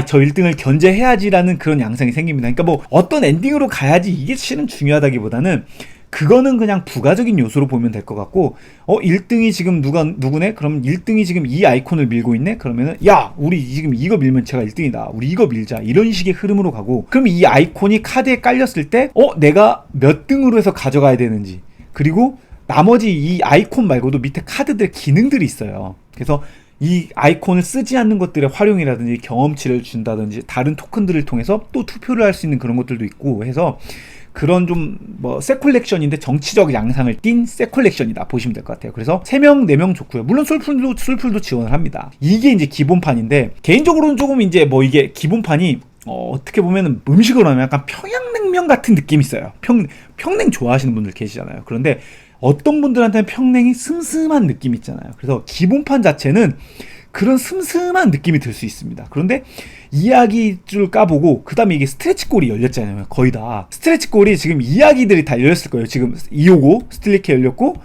저 1등을 견제해야지라는 그런 양상이 생깁니다. 그러니까 뭐 어떤 엔딩으로 가야지 이게 실은 중요하다기보다는, 그거는 그냥 부가적인 요소로 보면 될 것 같고, 1등이 지금 누구네? 그럼 1등이 지금 이 아이콘을 밀고 있네? 그러면은 우리 지금 이거 밀면 제가 1등이다. 우리 이거 밀자. 이런 식의 흐름으로 가고, 그럼 이 아이콘이 카드에 깔렸을 때 내가 몇 등으로 해서 가져가야 되는지, 그리고 나머지 이 아이콘 말고도 밑에 카드들 기능들이 있어요. 그래서 이 아이콘을 쓰지 않는 것들의 활용이라든지 경험치를 준다든지 다른 토큰들을 통해서 또 투표를 할 수 있는 그런 것들도 있고 해서, 그런 좀 세콜렉션인데 정치적 양상을 띈 세콜렉션이다 보시면 될 것 같아요. 그래서 3명, 4명 좋고요. 물론 솔풀도 지원을 합니다. 이게 이제 기본판인데, 개인적으로는 조금 이제 이게 기본판이 어떻게 보면 음식으로 하면 약간 평양냉면 같은 느낌이 있어요. 평냉 좋아하시는 분들 계시잖아요. 그런데 어떤 분들한테는 평냉이 슴슴한 느낌이 있잖아요. 그래서 기본판 자체는 그런 슴슴한 느낌이 들 수 있습니다. 그런데 이야기줄 까보고, 그 다음에 이게 스트레치 골이 열렸잖아요. 거의 다 스트레치 골이 지금 이야기들이 다 열렸을 거예요. 지금 이오고 스틸리케 열렸고,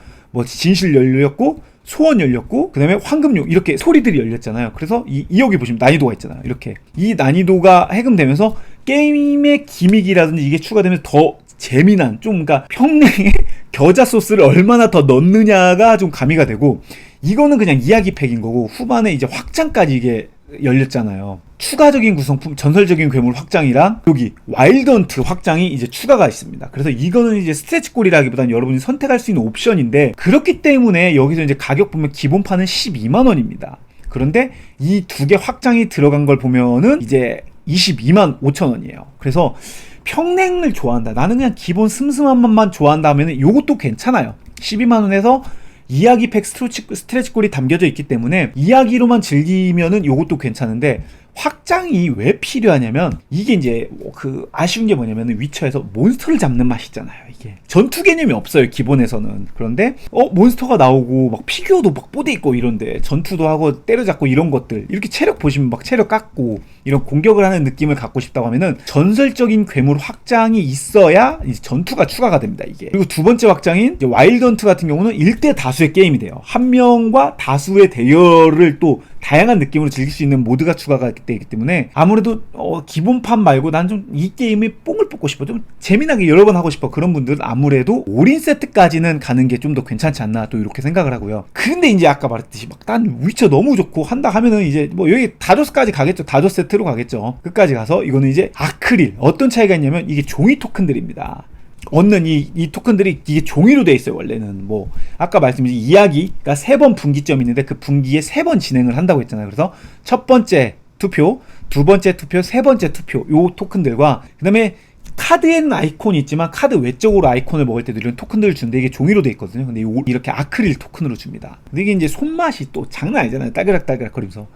진실 열렸고, 소원 열렸고, 그 다음에 황금용, 이렇게 소리들이 열렸잖아요. 그래서 여기 보시면 난이도가 있잖아요. 이렇게 이 난이도가 해금되면서 게임의 기믹이라든지 이게 추가되면서 더 재미난, 그러니까 평냉에 겨자 소스를 얼마나 더 넣느냐가 좀 가미가 되고, 이거는 그냥 이야기 팩인 거고, 후반에 이제 확장까지 이게 열렸잖아요. 추가적인 구성품, 전설적인 괴물 확장이랑 여기 와일드 헌트 확장이 이제 추가가 있습니다. 그래서 이거는 이제 스트레치 골이라기보다는 여러분이 선택할 수 있는 옵션인데, 그렇기 때문에 여기서 이제 가격 보면 기본판은 12만원입니다. 그런데 이 2개 확장이 들어간 걸 보면은 이제 22만 5천원이에요. 그래서 평냉을 좋아한다, 나는 그냥 기본 슴슴한 맛만 좋아한다 하면은 요것도 괜찮아요. 12만원에서 이야기 팩 스트레치 골이 담겨져 있기 때문에 이야기로만 즐기면은 요것도 괜찮은데, 확장이 왜 필요하냐면 이게 이제 그 아쉬운 게 뭐냐면 위쳐에서 몬스터를 잡는 맛이 있잖아요. 이게 전투 개념이 없어요, 기본에서는. 그런데 몬스터가 나오고 막 피규어도 막 뽀대 있고 이런데 전투도 하고 때려잡고 이런 것들, 이렇게 체력 보시면 막 체력 깎고 이런 공격을 하는 느낌을 갖고 싶다고 하면은 전설적인 괴물 확장이 있어야 이제 전투가 추가가 됩니다, 이게. 그리고 두 번째 확장인 이제 와일드 헌트 같은 경우는 1대 다수의 게임이 돼요. 한 명과 다수의 대열을 또 다양한 느낌으로 즐길 수 있는 모드가 추가가 되기 때문에 아무래도 기본판 말고 난 좀 이 게임에 뽕을 뽑고 싶어, 좀 재미나게 여러 번 하고 싶어, 그런 분들은 아무래도 올인 세트까지는 가는 게 좀 더 괜찮지 않나, 또 이렇게 생각을 하고요. 근데 이제 아까 말했듯이 막 난 위쳐 너무 좋고 한다 하면은 이제 뭐 여기 다조스까지 가겠죠. 다조 세트로 가겠죠. 끝까지 가서 이거는 이제 아크릴, 어떤 차이가 있냐면 이게 종이 토큰들입니다. 얻는 이 토큰들이 이게 종이로 돼 있어요. 원래는 뭐 아까 말씀드린 이야기가 3번 분기점이 있는데 그 분기에 3번 진행을 한다고 했잖아요. 그래서 첫 번째 투표, 두 번째 투표, 세 번째 투표, 요 토큰들과 그 다음에 카드에는 아이콘이 있지만 카드 외적으로 아이콘을 먹을 때도 이런 토큰들을 주는데 이게 종이로 돼 있거든요. 근데 이렇게 아크릴 토큰으로 줍니다. 근데 이게 이제 손맛이 또 장난 아니잖아요. 따그락따그락 거리면서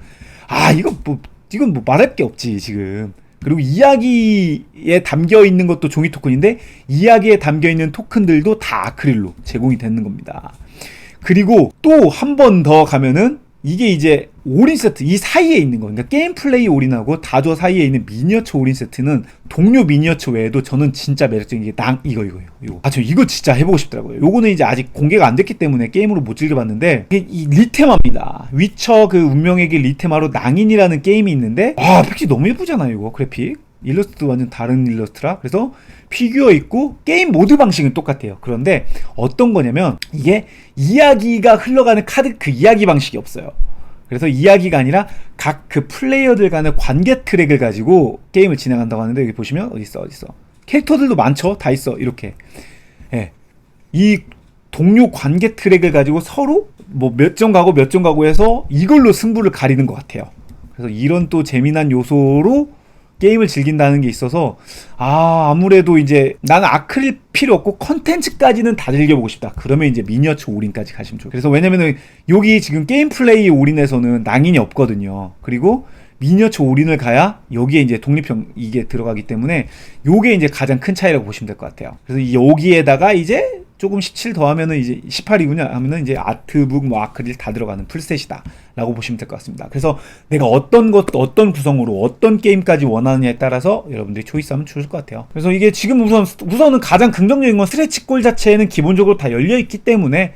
이건 뭐 말할 게 없지 지금. 그리고 이야기에 담겨 있는 것도 종이 토큰인데 이야기에 담겨 있는 토큰들도 다 아크릴로 제공이 되는 겁니다. 그리고 또 한 번 더 가면은 이게 이제 올인 세트, 이 사이에 있는 거, 그러니까 게임 플레이 올인하고 다조 사이에 있는 미니어처 올인 세트는 동료 미니어처 외에도 저는 진짜 매력적인 게 이거예요. 저 이거 진짜 해보고 싶더라고요. 요거는 이제 아직 공개가 안 됐기 때문에 게임으로 못 즐겨봤는데 이게 이 리테마입니다. 위쳐 그 운명의 길 리테마로 낭인이라는 게임이 있는데 패키지 너무 예쁘잖아요. 이거 그래픽 일러스트도 완전 다른 일러스트라. 그래서 피규어 있고 게임 모드 방식은 똑같아요. 그런데 어떤 거냐면 이게 이야기가 흘러가는 카드 그 이야기 방식이 없어요. 그래서 이야기가 아니라 각 그 플레이어들 간의 관계 트랙을 가지고 게임을 진행한다고 하는데 여기 보시면 어딨어 캐릭터들도 많죠. 다 있어. 이렇게 이 동료 관계 트랙을 가지고 서로 뭐 몇 점 가고 해서 이걸로 승부를 가리는 것 같아요. 그래서 이런 또 재미난 요소로 게임을 즐긴다는 게 있어서 아무래도 이제 나는 아크릴 필요 없고 컨텐츠까지는 다 즐겨보고 싶다. 그러면 이제 미니어처 올인까지 가시면 좋아요. 그래서 왜냐면은 여기 지금 게임 플레이 올인에서는 낭인이 없거든요. 그리고 미니어처 올인을 가야 여기에 이제 독립형 이게 들어가기 때문에 요게 이제 가장 큰 차이라고 보시면 될 것 같아요. 그래서 여기에다가 이제 조금 17 더하면은 이제 18이군요. 하면은 이제 아트북, 뭐 아크릴 다 들어가는 풀셋이다 라고 보시면 될 것 같습니다. 그래서 내가 어떤 어떤 구성으로 어떤 게임까지 원하느냐에 따라서 여러분들이 초이스하면 좋을 것 같아요. 그래서 이게 지금 우선은 가장 긍정적인 건 스트레치골 자체는 기본적으로 다 열려있기 때문에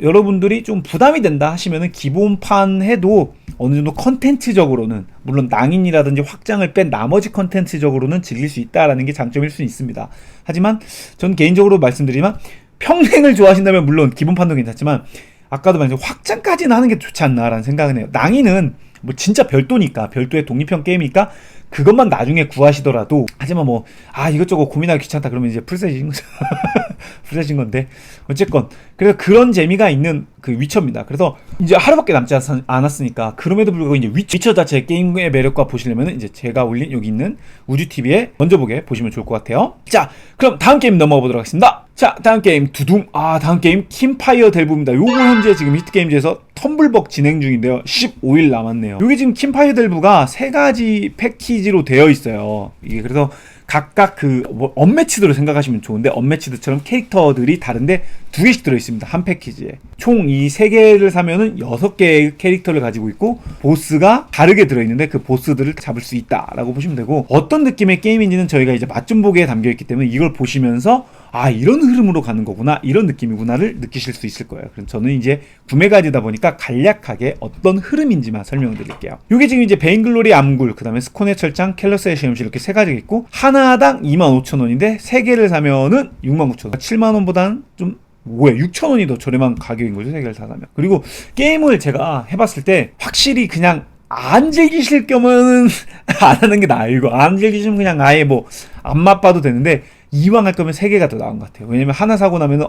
여러분들이 좀 부담이 된다 하시면은 기본판 해도 어느 정도 컨텐츠적으로는, 물론 낭인이라든지 확장을 뺀 나머지 컨텐츠적으로는 즐길 수 있다라는 게 장점일 수 있습니다. 하지만 전 개인적으로 말씀드리면 평행을 좋아하신다면 물론 기본판도 괜찮지만 아까도 말했지만 확장까지는 하는 게 좋지 않나라는 생각은 해요. 낭인은 뭐 진짜 별도니까, 별도의 독립형 게임이니까 그것만 나중에 구하시더라도, 하지만 뭐 이것저것 고민하기 귀찮다 그러면 이제 풀셋인 거죠. 풀셋인 건데 어쨌건 그래서 그런 재미가 있는 그 위쳐입니다. 그래서 이제 하루밖에 남지 않았으니까 그럼에도 불구하고 이제 위쳐 자체 게임의 매력과 보시려면 이제 제가 올린 여기 있는 우주TV에 먼저 보게 보시면 좋을 것 같아요. 자, 그럼 다음 게임 넘어가 보도록 하겠습니다. 자, 다음 게임 두둥. 다음 게임 킴파이어 델브입니다. 요거 현재 지금 히트게임즈에서 텀블벅 진행 중인데요. 15일 남았네요. 요게 지금 킴파이어 델브가 3가지 패키지로 되어 있어요. 이게 그래서 각각 언매치드로 생각하시면 좋은데, 언매치드처럼 캐릭터들이 다른데 2개씩 들어있습니다. 한 패키지에. 총 이 3개를 사면은 6개의 캐릭터를 가지고 있고, 보스가 다르게 들어있는데 그 보스들을 잡을 수 있다라고 보시면 되고, 어떤 느낌의 게임인지는 저희가 이제 맛 좀 보기에 담겨있기 때문에 이걸 보시면서 이런 흐름으로 가는 거구나, 이런 느낌이구나를 느끼실 수 있을 거예요. 그럼 저는 이제 구매 가지다 보니까 간략하게 어떤 흐름인지만 설명을 드릴게요. 이게 지금 이제 베인글로리 암굴, 그 다음에 스코네 철장, 켈러스의 시험실 이렇게 3가지가 있고, 하나당 25,000원인데 3개를 사면은 69,000원, 7만원보다는 좀 6,000원이 더 저렴한 가격인 거죠, 3개를 다 사면. 그리고 게임을 제가 해봤을 때 확실히 그냥 안 즐기실 거면은 안 하는 게 나아요. 이거 안 즐기시면 그냥 아예 뭐 안 맛봐도 되는데, 이왕 할 거면 3개가 더 나은 것 같아요. 왜냐면 하나 사고 나면은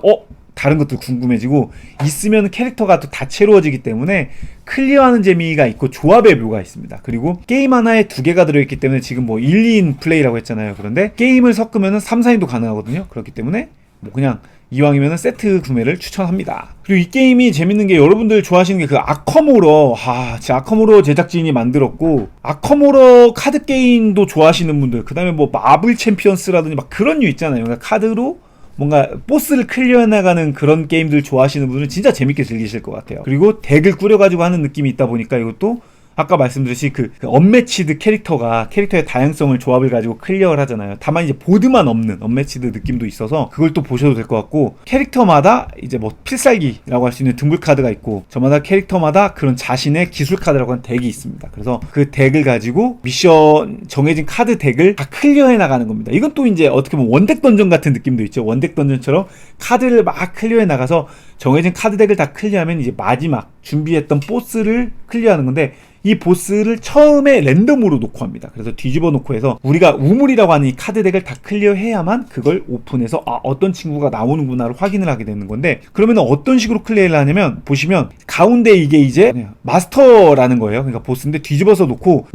다른 것도 궁금해지고, 있으면 캐릭터가 또 다채로워지기 때문에 클리어하는 재미가 있고 조합의 묘가 있습니다. 그리고 게임 하나에 2개가 들어있기 때문에 지금 뭐 1, 2인 플레이라고 했잖아요. 그런데 게임을 섞으면은 3, 4인도 가능하거든요. 그렇기 때문에 뭐 그냥 이왕이면 세트 구매를 추천합니다. 그리고 이 게임이 재밌는 게 여러분들 좋아하시는 게 그 아컴호러, 진짜 아컴호러 제작진이 만들었고, 아컴호러 카드 게임도 좋아하시는 분들, 그 다음에 뭐 마블 챔피언스라든지 막 그런 류 있잖아요. 그러니까 카드로 뭔가 보스를 클리어해 나가는 그런 게임들 좋아하시는 분들은 진짜 재밌게 즐기실 것 같아요. 그리고 덱을 꾸려가지고 하는 느낌이 있다 보니까 이것도 아까 말씀드렸듯이 그 언매치드 캐릭터의 다양성을 조합을 가지고 클리어를 하잖아요. 다만 이제 보드만 없는 언매치드 느낌도 있어서 그걸 또 보셔도 될 것 같고, 캐릭터마다 이제 뭐 필살기라고 할 수 있는 등불 카드가 있고, 저마다 캐릭터마다 그런 자신의 기술 카드라고 하는 덱이 있습니다. 그래서 그 덱을 가지고 미션 정해진 카드 덱을 다 클리어해 나가는 겁니다. 이건 또 이제 어떻게 보면 원덱 던전 같은 느낌도 있죠. 원덱 던전처럼 카드를 막 클리어해 나가서 정해진 카드 덱을 다 클리어하면 이제 마지막 준비했던 보스를 클리어하는 건데, 이 보스를 처음에 랜덤으로 놓고 합니다. 그래서 뒤집어 놓고 해서 우리가 우물이라고 하는 이 카드 덱을 다 클리어해야만 그걸 오픈해서 어떤 친구가 나오는구나를 확인을 하게 되는 건데, 그러면 어떤 식으로 클리어를 하냐면, 보시면 가운데 이게 이제 마스터라는 거예요. 그러니까 보스인데 뒤집어서 놓고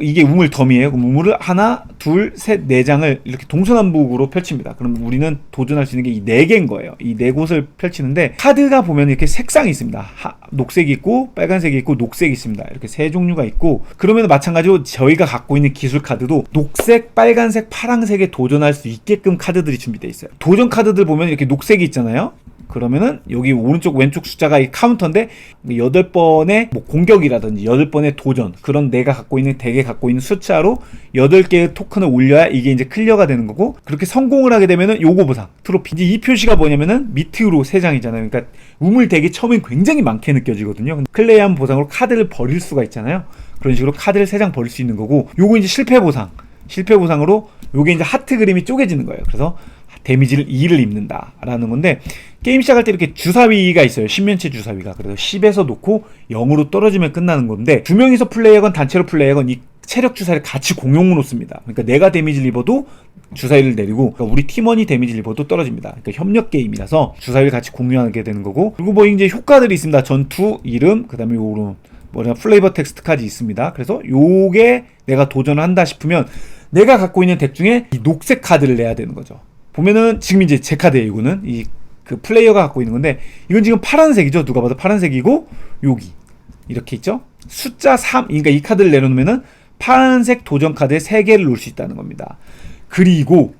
이게 우물 덤이에요. 그럼 우물을 하나, 둘, 셋, 네 장을 이렇게 동서남북으로 펼칩니다. 그럼 우리는 도전할 수 있는 게 이 네 개인 거예요. 이 네 곳을 펼치는데, 카드가 보면 이렇게 색상이 있습니다. 녹색이 있고 빨간색이 있고 녹색이 있습니다. 이렇게 세 종류가 있고, 그러면 마찬가지로 저희가 갖고 있는 기술 카드도 녹색, 빨간색, 파란색에 도전할 수 있게끔 카드들이 준비되어 있어요. 도전 카드들 보면 이렇게 녹색이 있잖아요. 그러면은 여기 오른쪽 왼쪽 숫자가 이 카운터인데 8번의 뭐 공격이라든지 8번의 도전, 그런 내가 갖고 있는 덱에 갖고 있는 숫자로 8개의 토큰을 올려야 이게 이제 클리어가 되는 거고, 그렇게 성공을 하게 되면은 요거 보상 트로피. 이제 이 표시가 뭐냐면은 밑으로 3장이잖아요. 그러니까 우물 덱이 처음엔 굉장히 많게 느껴지거든요. 클레이한 보상으로 카드를 버릴 수가 있잖아요. 그런 식으로 카드를 3장 버릴 수 있는 거고, 요거 이제 실패 보상으로 요게 이제 하트 그림이 쪼개지는 거예요. 그래서 데미지를 2를 입는다 라는 건데, 게임 시작할 때 이렇게 주사위가 있어요. 10면체 주사위가. 그래서 10에서 놓고 0으로 떨어지면 끝나는 건데, 2명이서 플레이하건 단체로 플레이하건 이 체력 주사위를 같이 공용으로 씁니다. 그러니까 내가 데미지를 입어도 주사위를 내리고, 그러니까 우리 팀원이 데미지를 입어도 떨어집니다. 그러니까 협력 게임이라서 주사위를 같이 공유하게 되는 거고, 그리고 뭐 이제 효과들이 있습니다. 전투, 이름, 그 다음에 요런 플레이버 텍스트까지 있습니다. 그래서 요게 내가 도전을 한다 싶으면 내가 갖고 있는 덱 중에 이 녹색 카드를 내야 되는 거죠. 보면은 지금 이제 제 카드예요. 이거는 그 플레이어가 갖고 있는 건데, 이건 지금 파란색이죠. 누가 봐도 파란색이고, 여기 이렇게 있죠. 숫자 3, 그러니까 이 카드를 내려놓으면은 파란색 도전 카드에 3개를 놓을 수 있다는 겁니다. 그리고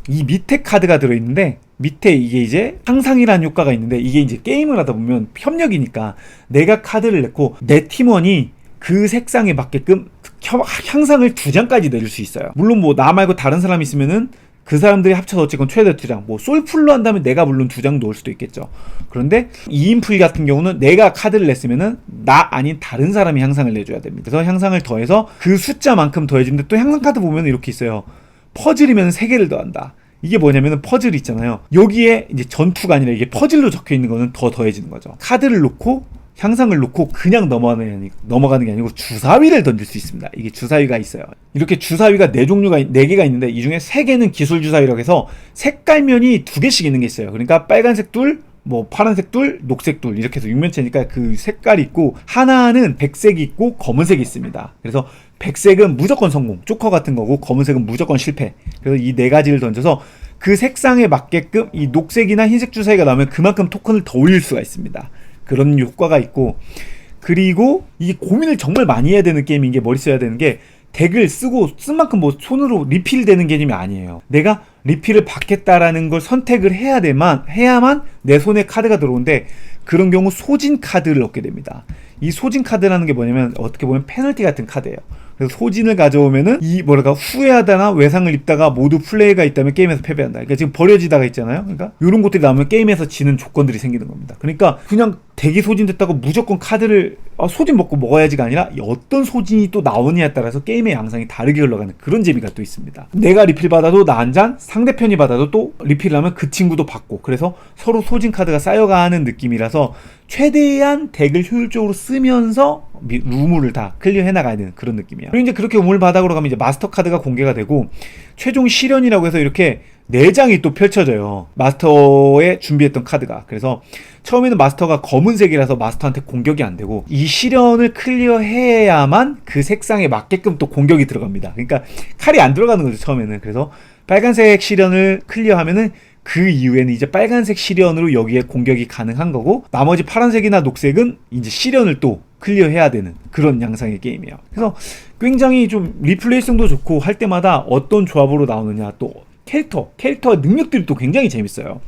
이 밑에 카드가 들어있는데, 밑에 이게 이제 향상이라는 효과가 있는데, 이게 이제 게임을 하다 보면 협력이니까 내가 카드를 냈고 내 팀원이 그 색상에 맞게끔 향상을 2장까지 내릴 수 있어요. 물론 뭐 나 말고 다른 사람이 있으면은 그 사람들이 합쳐서 어쨌건 최대 2장, 뭐 솔풀로 한다면 내가 물론 2장 놓을 수도 있겠죠. 그런데 2인풀 같은 경우는 내가 카드를 냈으면은 나 아닌 다른 사람이 향상을 내줘야 됩니다. 그래서 향상을 더해서 그 숫자만큼 더해지는데, 또 향상 카드 보면 이렇게 있어요. 퍼즐이면 3개를 더한다. 이게 뭐냐면은 퍼즐 있잖아요. 여기에 이제 전투가 아니라 이게 퍼즐로 적혀 있는 거는 더 더해지는 거죠. 카드를 놓고 향상을 놓고 그냥 넘어가는 게 아니고 주사위를 던질 수 있습니다. 이게 주사위가 있어요. 이렇게 주사위가 4개가 있는데, 이 중에 3개는 기술 주사위라고 해서 색깔면이 2개씩 있는 게 있어요. 그러니까 빨간색 둘, 뭐 파란색 둘, 녹색 둘, 이렇게 해서 6면체니까 그 색깔이 있고, 하나는 백색이 있고 검은색이 있습니다. 그래서 백색은 무조건 성공, 조커 같은 거고, 검은색은 무조건 실패. 그래서 이 4가지를 던져서 그 색상에 맞게끔 이 녹색이나 흰색 주사위가 나오면 그만큼 토큰을 더 올릴 수가 있습니다. 그런 효과가 있고, 그리고 이게 고민을 정말 많이 해야 되는 게임인 게, 머리 써야 되는 게, 덱을 쓰고 쓴 만큼 뭐 손으로 리필 되는 개념이 아니에요. 내가 리필을 받겠다라는 걸 선택을 해야만 내 손에 카드가 들어오는데, 그런 경우 소진 카드를 얻게 됩니다. 이 소진 카드라는 게 뭐냐면 어떻게 보면 페널티 같은 카드예요. 그래서 소진을 가져오면은 후회하다나 외상을 입다가 모두 플레이가 있다면 게임에서 패배한다. 그러니까 지금 버려지다가 있잖아요. 그러니까 이런 것들이 나오면 게임에서 지는 조건들이 생기는 겁니다. 그러니까 그냥 덱이 소진됐다고 무조건 카드를 소진 먹고 먹어야지가 아니라, 어떤 소진이 또 나오느냐에 따라서 게임의 양상이 다르게 흘러가는 그런 재미가 또 있습니다. 내가 리필 받아도 나 한 잔, 상대편이 받아도 또 리필을 하면 그 친구도 받고, 그래서 서로 소진 카드가 쌓여가는 느낌이라서 최대한 덱을 효율적으로 쓰면서 우물을 다 클리어해 나가야 되는 그런 느낌이야. 그리고 이제 그렇게 우물 바닥으로 가면 이제 마스터 카드가 공개가 되고, 최종 실현이라고 해서 이렇게 4장이 또 펼쳐져요. 마스터에 준비했던 카드가. 그래서 처음에는 마스터가 검은색이라서 마스터한테 공격이 안 되고 이 시련을 클리어해야만 그 색상에 맞게끔 또 공격이 들어갑니다. 그러니까 칼이 안 들어가는 거죠, 처음에는. 그래서 빨간색 시련을 클리어하면은 그 이후에는 이제 빨간색 시련으로 여기에 공격이 가능한 거고, 나머지 파란색이나 녹색은 이제 시련을 또 클리어해야 되는 그런 양상의 게임이에요. 그래서 굉장히 좀 리플레이성도 좋고, 할 때마다 어떤 조합으로 나오느냐, 또 캐릭터 능력들이 또 굉장히 재밌어요.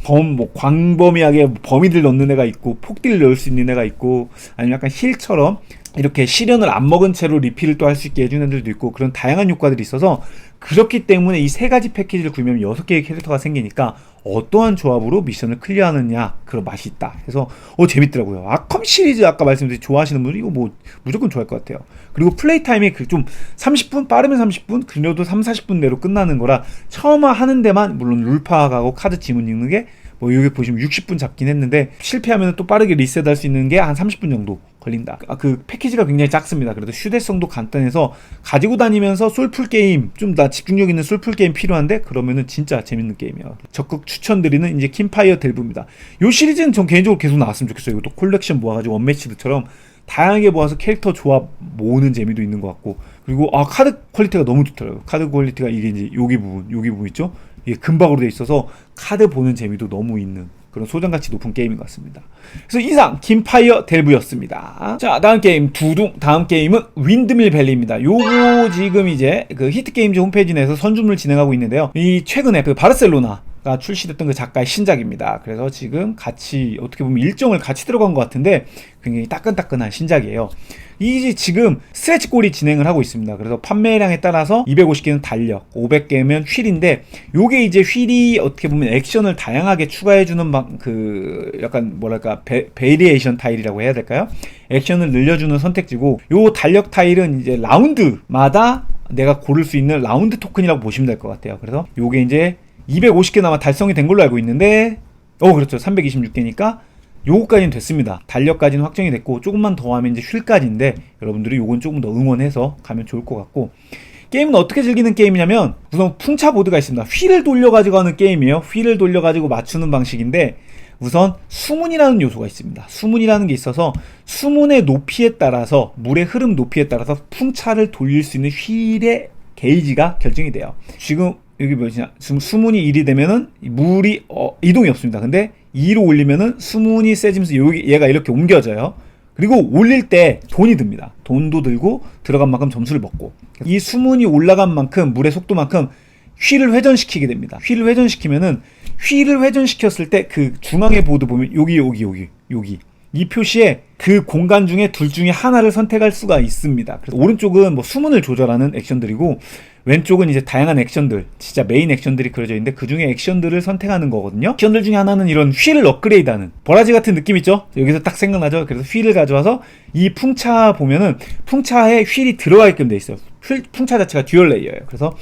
광범위하게 범위들 넣는 애가 있고, 폭딜 넣을 수 있는 애가 있고, 아니면 약간 힐처럼 이렇게 시련을 안 먹은 채로 리필을 또 할 수 있게 해주는 애들도 있고, 그런 다양한 효과들이 있어서, 그렇기 때문에 이 3가지 패키지를 구매하면 6개의 캐릭터가 생기니까 어떠한 조합으로 미션을 클리어하느냐, 그런 맛이 있다 해서 재밌더라고요. 아컴 시리즈 아까 말씀드린 좋아하시는 분들이 이거 뭐 무조건 좋아할 것 같아요. 그리고 플레이 타임이 좀 30분, 빠르면 30분, 그래도 30-40분 내로 끝나는 거라 처음 하는 데만, 물론 룰 파악하고 카드 지문 읽는 게 여기 보시면 60분 잡긴 했는데, 실패하면 또 빠르게 리셋할 수 있는 게 한 30분 정도 걸린다. 그 패키지가 굉장히 작습니다. 그래도 휴대성도 간단해서 가지고 다니면서 솔풀 게임, 좀 더 집중력 있는 솔풀 게임 필요한데, 그러면은 진짜 재밌는 게임이에요. 적극 추천드리는 이제 킴파이어 델브입니다. 요 시리즈는 전 개인적으로 계속 나왔으면 좋겠어요. 이것도 콜렉션 모아가지고 원매치드처럼 다양하게 모아서 캐릭터 조합 모으는 재미도 있는 것 같고, 그리고 카드 퀄리티가 너무 좋더라고요. 카드 퀄리티가 이게 이제 여기 부분 있죠? 이게 금박으로 돼 있어서 카드 보는 재미도 너무 있는 그런 소장가치 높은 게임인 것 같습니다. 그래서 이상 킴파이어 델브였습니다. 자, 다음 게임 다음 게임은 윈드밀 밸리입니다. 요거 지금 이제 그 히트게임즈 홈페이지 내에서 선주문을 진행하고 있는데요. 이 최근에 그 바르셀로나가 출시됐던 그 작가의 신작입니다. 그래서 지금 같이 어떻게 보면 일정을 같이 들어간 것 같은데 굉장히 따끈따끈한 신작이에요. 이 지금 스트레치 골이 진행을 하고 있습니다. 그래서 판매량에 따라서 250개는 달력, 500개면 휠인데, 요게 이제 휠이 어떻게 보면 액션을 다양하게 추가해주는 약간 뭐랄까 베리에이션 타일이라고 해야 될까요? 액션을 늘려주는 선택지고, 요 달력 타일은 이제 라운드마다 내가 고를 수 있는 라운드 토큰이라고 보시면 될 것 같아요. 그래서 요게 이제 250개 아마 달성이 된 걸로 알고 있는데, 그렇죠. 326개니까 요거까지는 됐습니다. 달력까지는 확정이 됐고, 조금만 더 하면 이제 휠까지인데, 여러분들이 요건 조금 더 응원해서 가면 좋을 것 같고, 게임은 어떻게 즐기는 게임이냐면, 우선 풍차 보드가 있습니다. 휠을 돌려가지고 하는 게임이에요. 휠을 돌려가지고 맞추는 방식인데, 우선 수문이라는 요소가 있습니다. 수문이라는 게 있어서, 수문의 높이에 따라서, 물의 흐름 높이에 따라서 풍차를 돌릴 수 있는 휠의 게이지가 결정이 돼요. 지금 여기 뭐냐, 지금 수문이 1이 되면은 물이 이동이 없습니다. 근데 2로 올리면은 수문이 세지면서 얘가 이렇게 옮겨져요. 그리고 올릴 때 돈이 듭니다. 돈도 들고 들어간 만큼 점수를 먹고, 이 수문이 올라간 만큼 물의 속도만큼 휠을 회전시키게 됩니다. 휠을 회전시키면은, 휠을 회전시켰을 때 그 중앙의 보드 보면 여기 이 표시에 그 공간 중에 둘 중에 하나를 선택할 수가 있습니다. 그래서 오른쪽은 뭐 수문을 조절하는 액션들이고, 왼쪽은 이제 다양한 액션들, 진짜 메인 액션들이 그려져 있는데, 그 중에 액션들을 선택하는 거거든요. 액션들 중에 하나는 이런 휠을 업그레이드하는 버라지 같은 느낌 있죠? 여기서 딱 생각나죠? 그래서 휠을 가져와서 이 풍차 보면은 풍차에 휠이 들어가게끔 돼 있어요. 풍차 자체가 듀얼 레이어예요. 그래서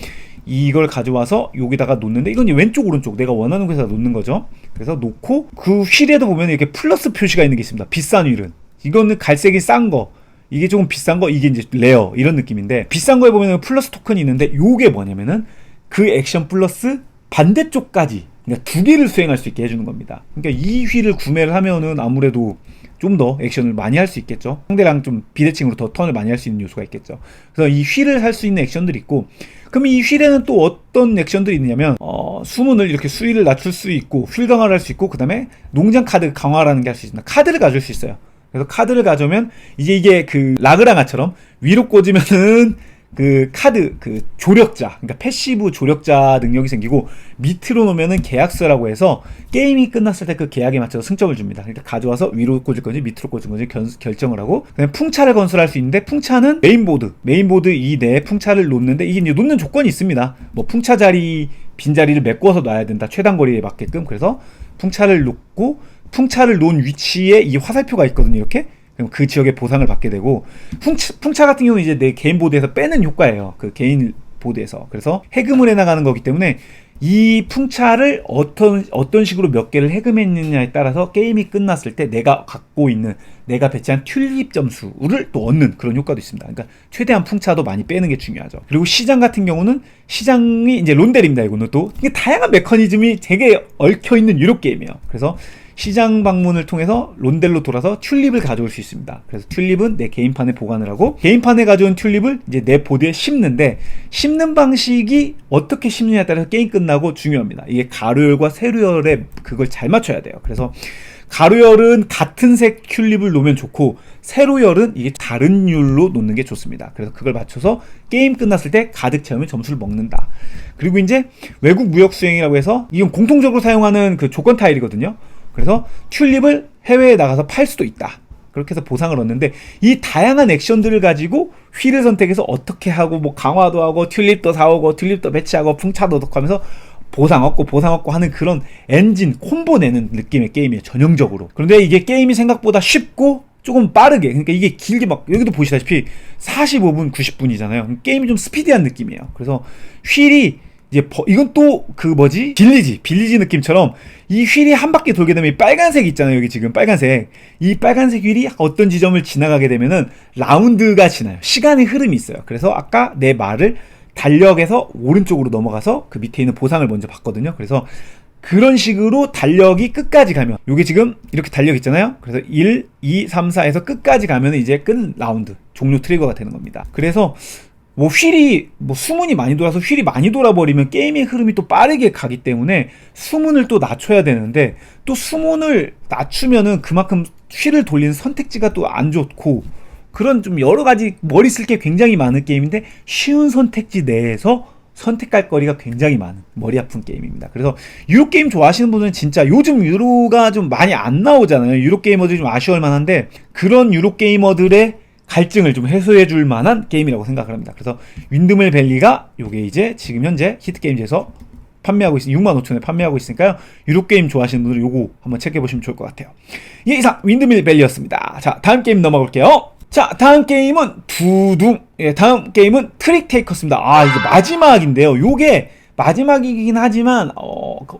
이걸 가져와서 여기다가 놓는데, 이건 왼쪽 오른쪽 내가 원하는 곳에다 놓는 거죠. 그래서 놓고 그 휠에도 보면 이렇게 플러스 표시가 있는 게 있습니다. 비싼 휠은, 이거는 갈색이 싼 거, 이게 조금 비싼 거, 이게 이제 레어, 이런 느낌인데, 비싼 거에 보면 플러스 토큰이 있는데, 요게 뭐냐면은 그 액션 플러스 반대쪽까지, 그러니까 2개를 수행할 수 있게 해주는 겁니다. 그러니까 이 휠을 구매를 하면은 아무래도 좀 더 액션을 많이 할 수 있겠죠. 상대랑 좀 비대칭으로 더 턴을 많이 할 수 있는 요소가 있겠죠. 그래서 이 휠을 할 수 있는 액션들이 있고, 그럼 이 휠에는 또 어떤 액션들이 있냐면, 수문을 이렇게 수위를 낮출 수 있고, 휠 강화를 할 수 있고, 그 다음에 농장 카드 강화라는 게 할 수 있습니다. 카드를 가질 수 있어요. 그래서 카드를 가져오면 이제 이게 그 라그랑아처럼 위로 꽂으면은 그 카드 그 조력자, 그러니까 패시브 조력자 능력이 생기고, 밑으로 놓으면은 계약서라고 해서 게임이 끝났을 때 그 계약에 맞춰서 승점을 줍니다. 그러니까 가져와서 위로 꽂을 건지 밑으로 꽂을 건지 결정을 하고, 그다음에 풍차를 건설할 수 있는데, 풍차는 메인보드 이 내에 풍차를 놓는데, 이게 이제 놓는 조건이 있습니다. 뭐 풍차 자리, 빈자리를 메꿔서 놔야 된다, 최단 거리에 맞게끔. 그래서 풍차를 놓고, 풍차를 놓은 위치에 이 화살표가 있거든요. 이렇게. 그럼 그 지역의 보상을 받게 되고, 풍차 같은 경우는 이제 내 개인 보드에서 빼는 효과예요. 그 개인 보드에서. 그래서 해금을 해나가는 거기 때문에 이 풍차를 어떤 식으로 몇 개를 해금했느냐에 따라서 게임이 끝났을 때 내가 배치한 튤립 점수를 또 얻는 그런 효과도 있습니다. 그러니까 최대한 풍차도 많이 빼는 게 중요하죠. 그리고 시장 같은 경우는 시장이 이제 론델입니다. 이거는 또 이게 다양한 메커니즘이 되게 얽혀 있는 유료 게임이에요. 그래서 시장 방문을 통해서 론델로 돌아서 튤립을 가져올 수 있습니다. 그래서 튤립은 내 게임판에 보관을 하고 게임판에 가져온 튤립을 이제 내 보드에 심는데 심는 방식이 어떻게 심느냐에 따라서 게임 끝나고 중요합니다. 이게 가루열과 세로열에 그걸 잘 맞춰야 돼요. 그래서 가루열은 같은 색 튤립을 놓으면 좋고 세로열은 이게 다른 율로 놓는 게 좋습니다. 그래서 그걸 맞춰서 게임 끝났을 때 가득 채우면 점수를 먹는다. 그리고 이제 외국 무역 수행이라고 해서 이건 공통적으로 사용하는 그 조건 타일이거든요. 그래서 튤립을 해외에 나가서 팔 수도 있다. 그렇게 해서 보상을 얻는데 이 다양한 액션들을 가지고 휠을 선택해서 어떻게 하고 뭐 강화도 하고 튤립도 사오고 튤립도 배치하고 풍차도 넣고 하면서 보상 얻고 하는 그런 엔진 콤보 내는 느낌의 게임이에요. 전형적으로. 그런데 이게 게임이 생각보다 쉽고 조금 빠르게, 그러니까 이게 길게 막 여기도 보시다시피 45분 90분이잖아요. 게임이 좀 스피디한 느낌이에요. 그래서 휠이 이제 이건 또 빌리지 느낌처럼 이 휠이 한 바퀴 돌게 되면 이 빨간색 있잖아요. 여기 지금 빨간색, 이 빨간색 휠이 어떤 지점을 지나가게 되면은 라운드가 지나요. 시간의 흐름이 있어요. 그래서 아까 내 말을 달력에서 오른쪽으로 넘어가서 그 밑에 있는 보상을 먼저 받거든요. 그래서 그런 식으로 달력이 끝까지 가면, 요게 지금 이렇게 달력 있잖아요. 그래서 1, 2, 3, 4에서 끝까지 가면 이제 끝 라운드 종료 트리거가 되는 겁니다. 그래서 뭐 휠이 수문이 많이 돌아서 휠이 많이 돌아버리면 게임의 흐름이 또 빠르게 가기 때문에 수문을 또 낮춰야 되는데, 또 수문을 낮추면은 그만큼 휠을 돌리는 선택지가 또 안 좋고, 그런 좀 여러 가지 머리 쓸 게 굉장히 많은 게임인데 쉬운 선택지 내에서 선택할 거리가 굉장히 많은 머리 아픈 게임입니다. 그래서 유로 게임 좋아하시는 분들은 진짜, 요즘 유로가 좀 많이 안 나오잖아요. 유로 게이머들이 좀 아쉬울 만한데 그런 유로 게이머들의 갈증을 좀 해소해 줄 만한 게임이라고 생각을 합니다. 그래서 윈드밀 밸리가 요게 이제 지금 현재 히트게임즈에서 판매하고 있으니 65,000원에 판매하고 있으니까요. 유로 게임 좋아하시는 분들은 요거 한번 체크해 보시면 좋을 것 같아요. 예, 이상 윈드밀 밸리였습니다. 자, 다음 게임 넘어갈게요. 자, 다음 게임은 다음 게임은 트릭 테이커스입니다. 아, 이제 마지막인데요. 요게 마지막이긴 하지만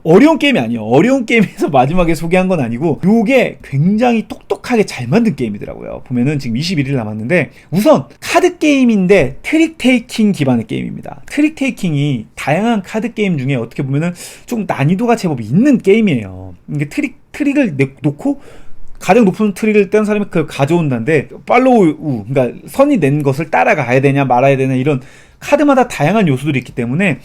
어려운 게임이 아니에요. 어려운 게임에서 마지막에 소개한 건 아니고, 요게 굉장히 똑똑하게 잘 만든 게임이더라고요. 보면은 지금 21일 남았는데, 우선 카드 게임인데 트릭 테이킹 기반의 게임입니다. 트릭 테이킹이 다양한 카드 게임 중에 어떻게 보면은 좀 난이도가 제법 있는 게임이에요. 이게 트릭을 놓고 가장 높은 트릭을 딴 사람이 그걸 가져온다는데, 팔로우, 그러니까 선이 낸 것을 따라가야 되냐 말아야 되냐, 이런 카드마다 다양한 요소들이 있기 때문에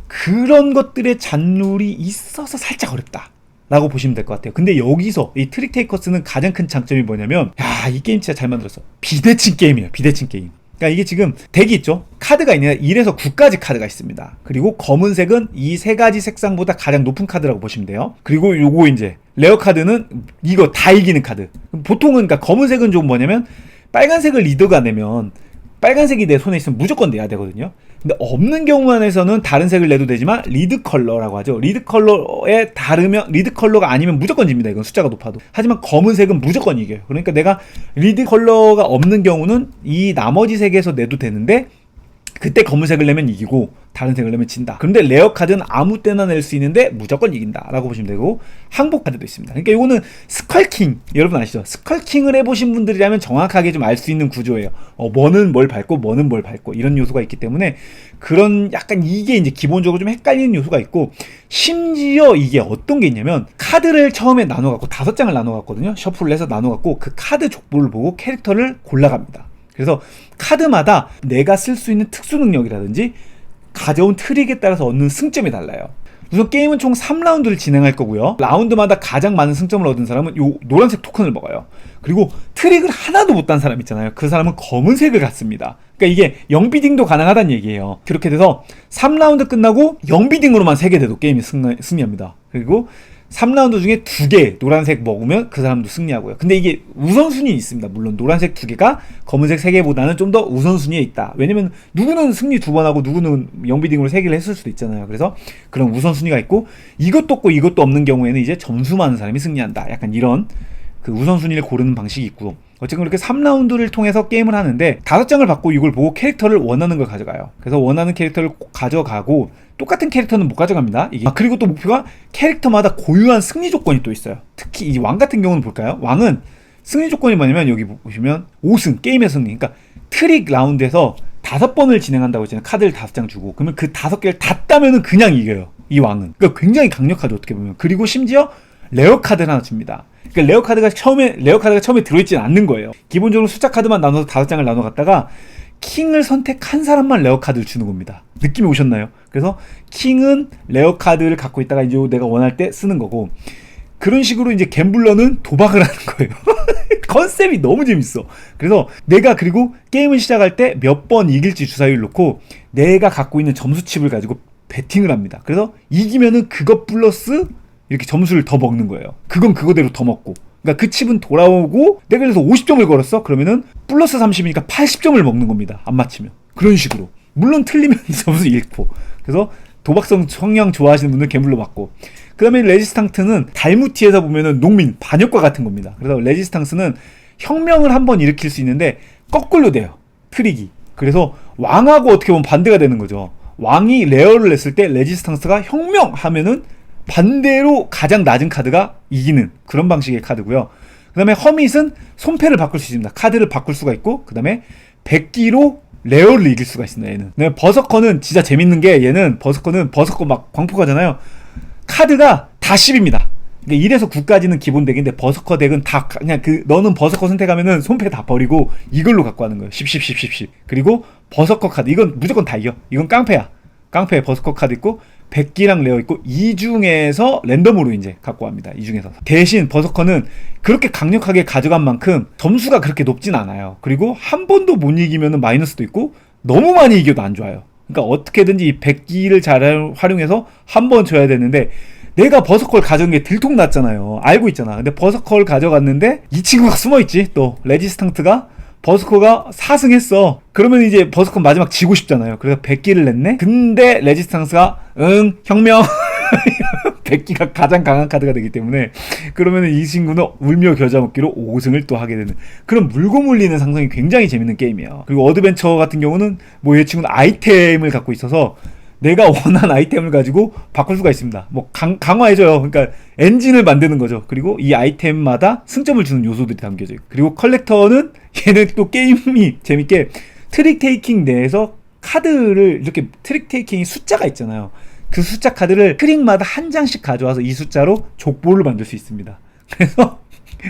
그런 것들의 잔룰이 있어서 살짝 어렵다 라고 보시면 될 것 같아요. 근데 여기서 이 트릭 테이커스는 가장 큰 장점이 뭐냐면, 야, 이 게임 진짜 잘 만들었어. 비대칭 게임이에요. 비대칭 게임. 그러니까 이게 지금 덱이 있죠. 카드가 있는데 1에서 9까지 카드가 있습니다. 그리고 검은색은 이 세 가지 색상보다 가장 높은 카드라고 보시면 돼요. 그리고 요거 이제 레어 카드는 이거 다 이기는 카드. 보통은, 그러니까 검은색은 좀 뭐냐면 빨간색을 리더가 내면 빨간색이 내 손에 있으면 무조건 내야 되거든요. 근데 없는 경우만에서는 다른 색을 내도 되지만 리드 컬러라고 하죠. 리드 컬러에 다르면, 리드 컬러가 아니면 무조건 집니다. 이건 숫자가 높아도. 하지만 검은색은 무조건 이겨요. 그러니까 내가 리드 컬러가 없는 경우는 이 나머지 색에서 내도 되는데, 그때 검은색을 내면 이기고 다른 색을 내면 진다. 그런데 레어 카드는 아무 때나 낼 수 있는데 무조건 이긴다 라고 보시면 되고, 항복 카드도 있습니다. 그러니까 이거는 스컬킹, 여러분 아시죠? 스컬킹을 해보신 분들이라면 정확하게 좀 알 수 있는 구조예요. 뭐는 뭘 밟고 뭐는 뭘 밟고 이런 요소가 있기 때문에, 그런 약간 이게 이제 기본적으로 좀 헷갈리는 요소가 있고, 심지어 이게 어떤 게 있냐면, 카드를 처음에 나눠갖고 5장을 나눠갖거든요. 셔플을 해서 나눠갖고 그 카드 족보를 보고 캐릭터를 골라갑니다. 그래서 카드마다 내가 쓸 수 있는 특수 능력이라든지 가져온 트릭에 따라서 얻는 승점이 달라요. 우선 게임은 총 3라운드를 진행할 거고요. 라운드마다 가장 많은 승점을 얻은 사람은 요 노란색 토큰을 먹어요. 그리고 트릭을 하나도 못 딴 사람 있잖아요. 그 사람은 검은색을 갖습니다. 그러니까 이게 0비딩도 가능하다는 얘기예요. 그렇게 돼서 3라운드 끝나고 0비딩으로만 3개 돼도 게임이 승리합니다. 그리고 3라운드 중에 2개 노란색 먹으면 그 사람도 승리하고요. 근데 이게 우선순위 있습니다. 물론 노란색 2개가 검은색 3개보다는 좀 더 우선순위에 있다. 왜냐면 누구는 승리 2번 하고 누구는 0비딩으로 3개를 했을 수도 있잖아요. 그래서 그런 우선순위가 있고, 이것도 없고 이것도 없는 경우에는 이제 점수 많은 사람이 승리한다. 약간 이런 그 우선순위를 고르는 방식이 있고, 어쨌든 그렇게 3라운드를 통해서 게임을 하는데 5장을 받고 이걸 보고 캐릭터를 원하는 걸 가져가요. 그래서 원하는 캐릭터를 가져가고 똑같은 캐릭터는 못 가져갑니다. 이게. 그리고 또 목표가 캐릭터마다 고유한 승리 조건이 또 있어요. 특히 이 왕 같은 경우는 볼까요? 왕은 승리 조건이 뭐냐면 여기 보시면 5승, 게임의 승리. 그러니까 트릭 라운드에서 5번을 진행한다고 했잖아요. 카드를 5장 주고. 그러면 그 5개를 다 따면은 그냥 이겨요. 이 왕은. 그러니까 굉장히 강력하죠, 어떻게 보면. 그리고 심지어 레어 카드를 하나 줍니다. 그러니까 레어 카드가 처음에 들어있지는 않는 거예요. 기본적으로 숫자 카드만 나눠서 5장을 나눠 갖다가 킹을 선택한 사람만 레어 카드를 주는 겁니다. 느낌이 오셨나요? 그래서 킹은 레어 카드를 갖고 있다가 이제 내가 원할 때 쓰는 거고, 그런 식으로 이제 갬블러는 도박을 하는 거예요. 컨셉이 너무 재밌어. 그래서 내가 그리고 게임을 시작할 때 몇 번 이길지 주사위를 놓고 내가 갖고 있는 점수칩을 가지고 배팅을 합니다. 그래서 이기면은 그것 플러스 이렇게 점수를 더 먹는 거예요. 그건 그거대로 더 먹고. 그러니까 그 칩은 돌아오고 내가 그래서 50점을 걸었어? 그러면은 플러스 30이니까 80점을 먹는 겁니다. 안 맞히면. 그런 식으로. 물론 틀리면 점수 잃고. 그래서 도박성 성향 좋아하시는 분들 갬블러 맞고. 그 다음에 레지스탕트는 달무티에서 보면은 농민, 반역과 같은 겁니다. 그래서 레지스탕스는 혁명을 한번 일으킬 수 있는데 거꾸로 돼요. 트릭이. 그래서 왕하고 어떻게 보면 반대가 되는 거죠. 왕이 레어를 냈을 때 레지스탕스가 혁명하면은 반대로 가장 낮은 카드가 이기는 그런 방식의 카드고요. 그 다음에 허밋은 손패를 바꿀 수 있습니다. 카드를 바꿀 수가 있고, 그 다음에 백기로 레어를 이길 수가 있습니다. 얘는. 네, 버서커는 진짜 재밌는 게, 얘는 버서커 막 광폭하잖아요. 카드가 다 10입니다. 그러니까 1에서 9까지는 기본 덱인데 버서커 덱은 다 그냥 너는 버서커 선택하면은 손패 다 버리고 이걸로 갖고 하는 거예요. 10. 그리고 버서커 카드, 이건 무조건 다 이겨. 이건 깡패야. 깡패 버서커 카드 있고 백기랑 레어 있고 이 중에서 랜덤으로 이제 갖고 갑니다. 이 중에서. 대신 버서커는 그렇게 강력하게 가져간 만큼 점수가 그렇게 높진 않아요. 그리고 한 번도 못 이기면은 마이너스도 있고 너무 많이 이겨도 안 좋아요. 그러니까 어떻게든지 이 백기를 잘 활용해서 한 번 줘야 되는데, 내가 버서커를 가져온 게 들통났잖아요. 알고 있잖아. 근데 버서커를 가져갔는데 이 친구가 숨어있지. 또 레지스탕트가 버서커가 4승 했어. 그러면 이제 버서커 마지막 지고 싶잖아요. 그래서 백기를 냈네. 근데 레지스탕스가 혁명. 백기가 가장 강한 카드가 되기 때문에, 그러면 이 친구는 울며 겨자 먹기로 5승을 또 하게 되는 그런 물고 물리는 상성이 굉장히 재밌는 게임이에요. 그리고 어드벤처 같은 경우는 뭐 이 친구는 아이템을 갖고 있어서 내가 원하는 아이템을 가지고 바꿀 수가 있습니다. 뭐 강화해줘요. 그러니까 엔진을 만드는 거죠. 그리고 이 아이템마다 승점을 주는 요소들이 담겨져 있고, 그리고 컬렉터는 얘는 또 게임이 재밌게 트릭 테이킹 내에서 카드를 이렇게 트릭 테이킹이 숫자가 있잖아요. 그 숫자 카드를 트릭마다 한 장씩 가져와서 이 숫자로 족보를 만들 수 있습니다. 그래서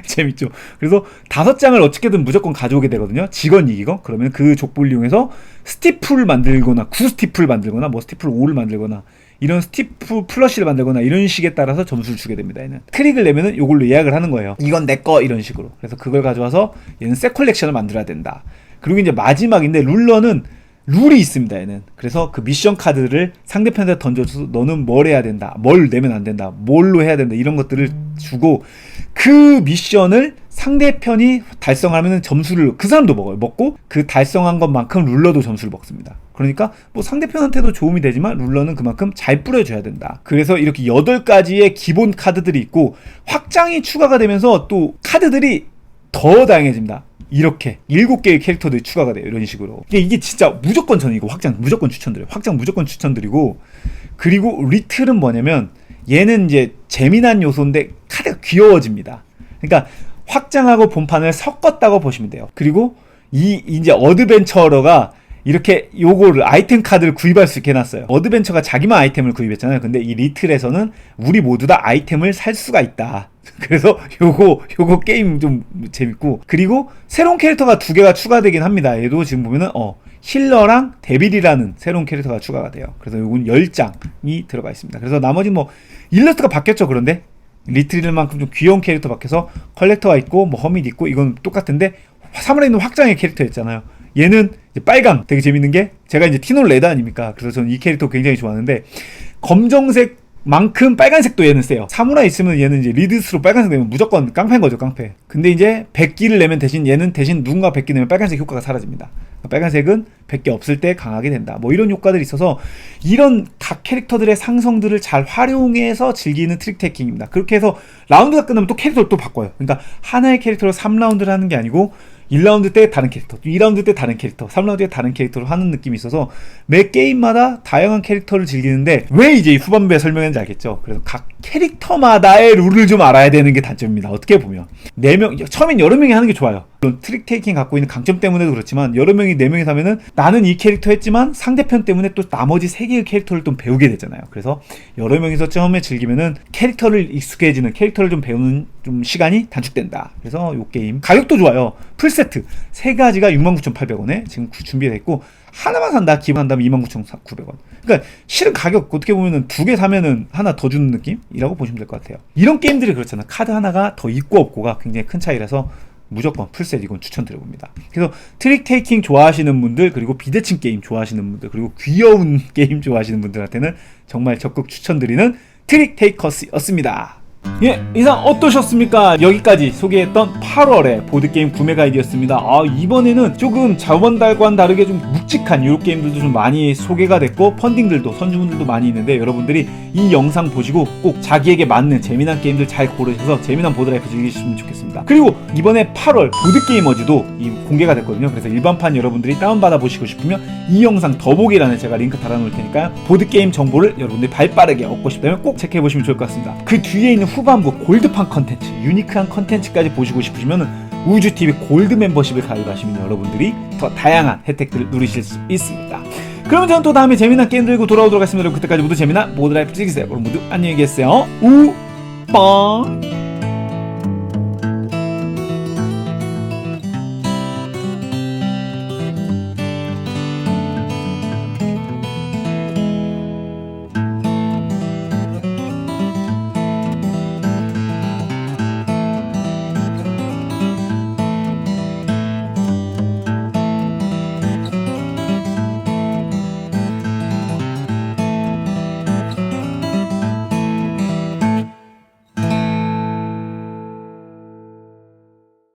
재밌죠. 그래서 5장을 어떻게든 무조건 가져오게 되거든요. 지건 이기건. 그러면 그 족보를 이용해서 스티프를 만들거나 9스티프를 만들거나 뭐 스티프를 5를 만들거나 이런 스티프 플러시를 만들거나 이런 식에 따라서 점수를 주게 됩니다. 얘는 트릭을 내면은 이걸로 예약을 하는 거예요. 이건 내 거 이런 식으로. 그래서 그걸 가져와서 얘는 셋 컬렉션을 만들어야 된다. 그리고 이제 마지막인데 룰러는 룰이 있습니다. 얘는. 그래서 그 미션 카드를 상대편한테 던져줘서 너는 뭘 해야 된다, 뭘 내면 안 된다, 뭘로 해야 된다, 이런 것들을 주고, 그 미션을 상대편이 달성하면 점수를 그 사람도 먹고 그 달성한 것만큼 룰러도 점수를 먹습니다. 그러니까 뭐 상대편한테도 도움이 되지만 룰러는 그만큼 잘 뿌려줘야 된다. 그래서 이렇게 8가지의 기본 카드들이 있고 확장이 추가가 되면서 또 카드들이 더 다양해집니다. 이렇게 7개의 캐릭터들이 추가가 돼요. 이런 식으로. 이게 진짜 무조건 저는 이거 확장 무조건 추천드려요. 확장 무조건 추천드리고, 그리고 리틀은 뭐냐면 얘는 이제 재미난 요소인데 카드가 귀여워집니다. 그러니까 확장하고 본판을 섞었다고 보시면 돼요. 그리고 이제 어드벤처러가 이렇게 요거를 아이템 카드를 구입할 수 있게 해놨어요. 어드벤처가 자기만 아이템을 구입했잖아요. 근데 이 리틀에서는 우리 모두 다 아이템을 살 수가 있다. 그래서 요거 게임 좀 재밌고, 그리고 새로운 캐릭터가 2개가 추가되긴 합니다. 얘도 지금 보면은 힐러랑 데빌이라는 새로운 캐릭터가 추가가 돼요. 그래서 요건 10장이 들어가 있습니다. 그래서 나머지 뭐 일러스트가 바뀌었죠. 그런데 리틀만큼 좀 귀여운 캐릭터 바뀌어서 컬렉터가 있고 뭐 허밋 있고, 이건 똑같은데 사무라이는 확장의 캐릭터였잖아요. 얘는 이제 빨강. 되게 재밌는 게, 제가 이제 티노 레드 아닙니까? 그래서 저는 이 캐릭터 굉장히 좋아하는데, 검정색 만큼 빨간색도 얘는 세요. 사무라이 있으면 얘는 이제 리드스로 빨간색 내면 무조건 깡패인 거죠, 깡패. 근데 이제 100기를 내면 얘는 대신 누군가 100기 내면 빨간색 효과가 사라집니다. 빨간색은 100개 없을 때 강하게 된다. 뭐 이런 효과들이 있어서 이런 각 캐릭터들의 상성들을 잘 활용해서 즐기는 트릭 테이킹입니다. 그렇게 해서 라운드가 끝나면 또 캐릭터를 또 바꿔요. 그러니까 하나의 캐릭터로 3라운드를 하는 게 아니고 1라운드 때 다른 캐릭터, 2라운드 때 다른 캐릭터, 3라운드 때 다른 캐릭터로 하는 느낌이 있어서 매 게임마다 다양한 캐릭터를 즐기는데 왜 이제 후반부에 설명했는지 알겠죠? 그래서 각 캐릭터마다의 룰을 좀 알아야 되는 게 단점입니다. 어떻게 보면 4명, 처음엔 여러 명이 하는 게 좋아요. 물론 트릭 테이킹 갖고 있는 강점 때문에도 그렇지만 여러 명이 4명이 하면은 나는 이 캐릭터 했지만 상대편 때문에 또 나머지 3개의 캐릭터를 좀 배우게 되잖아요. 그래서 여러 명이서 처음에 즐기면은 캐릭터를 익숙해지는, 캐릭터를 좀 배우는 좀 시간이 단축된다. 그래서 이 게임 가격도 좋아요. 풀세트 3가지가 69,800원에 지금 준비되어 있고 하나만 산다 기본 한다면 29,900원. 그러니까 실은 가격 어떻게 보면은 2개 사면은 하나 더 주는 느낌이라고 보시면 될 것 같아요. 이런 게임들이 그렇잖아. 카드 하나가 더 있고 없고가 굉장히 큰 차이라서 무조건 풀셋 이건 추천드려봅니다. 그래서 트릭 테이킹 좋아하시는 분들, 그리고 비대칭 게임 좋아하시는 분들, 그리고 귀여운 게임 좋아하시는 분들한테는 정말 적극 추천드리는 트릭 테이커스였습니다. 예, 이상 어떠셨습니까? 여기까지 소개했던 8월의 보드게임 구매 가이드였습니다. 이번에는 조금 저번달과는 다르게 좀 묵직한 유료 게임들도 좀 많이 소개가 됐고 펀딩들도, 선주분들도 많이 있는데 여러분들이 이 영상 보시고 꼭 자기에게 맞는 재미난 게임들 잘 고르셔서 재미난 보드라이프 즐기시면 좋겠습니다. 그리고 이번에 8월 보드게이머즈도 공개가 됐거든요. 그래서 일반판 여러분들이 다운받아 보시고 싶으면 이 영상 더보기란에 제가 링크 달아놓을 테니까요. 보드게임 정보를 여러분들이 발빠르게 얻고 싶다면 꼭 체크해보시면 좋을 것 같습니다. 그 뒤에 있는 후반부 골드판 컨텐츠, 유니크한 컨텐츠까지 보시고 싶으시면 우주TV 골드 멤버십을 가입하시면 여러분들이 더 다양한 혜택들을 누리실 수 있습니다. 그러면 저는 또 다음에 재미난 게임 들고 돌아오도록 하겠습니다. 여러분 그때까지 모두 재미난 보드라이프 즐기세요. 여러분 모두 안녕히 계세요. 우빵.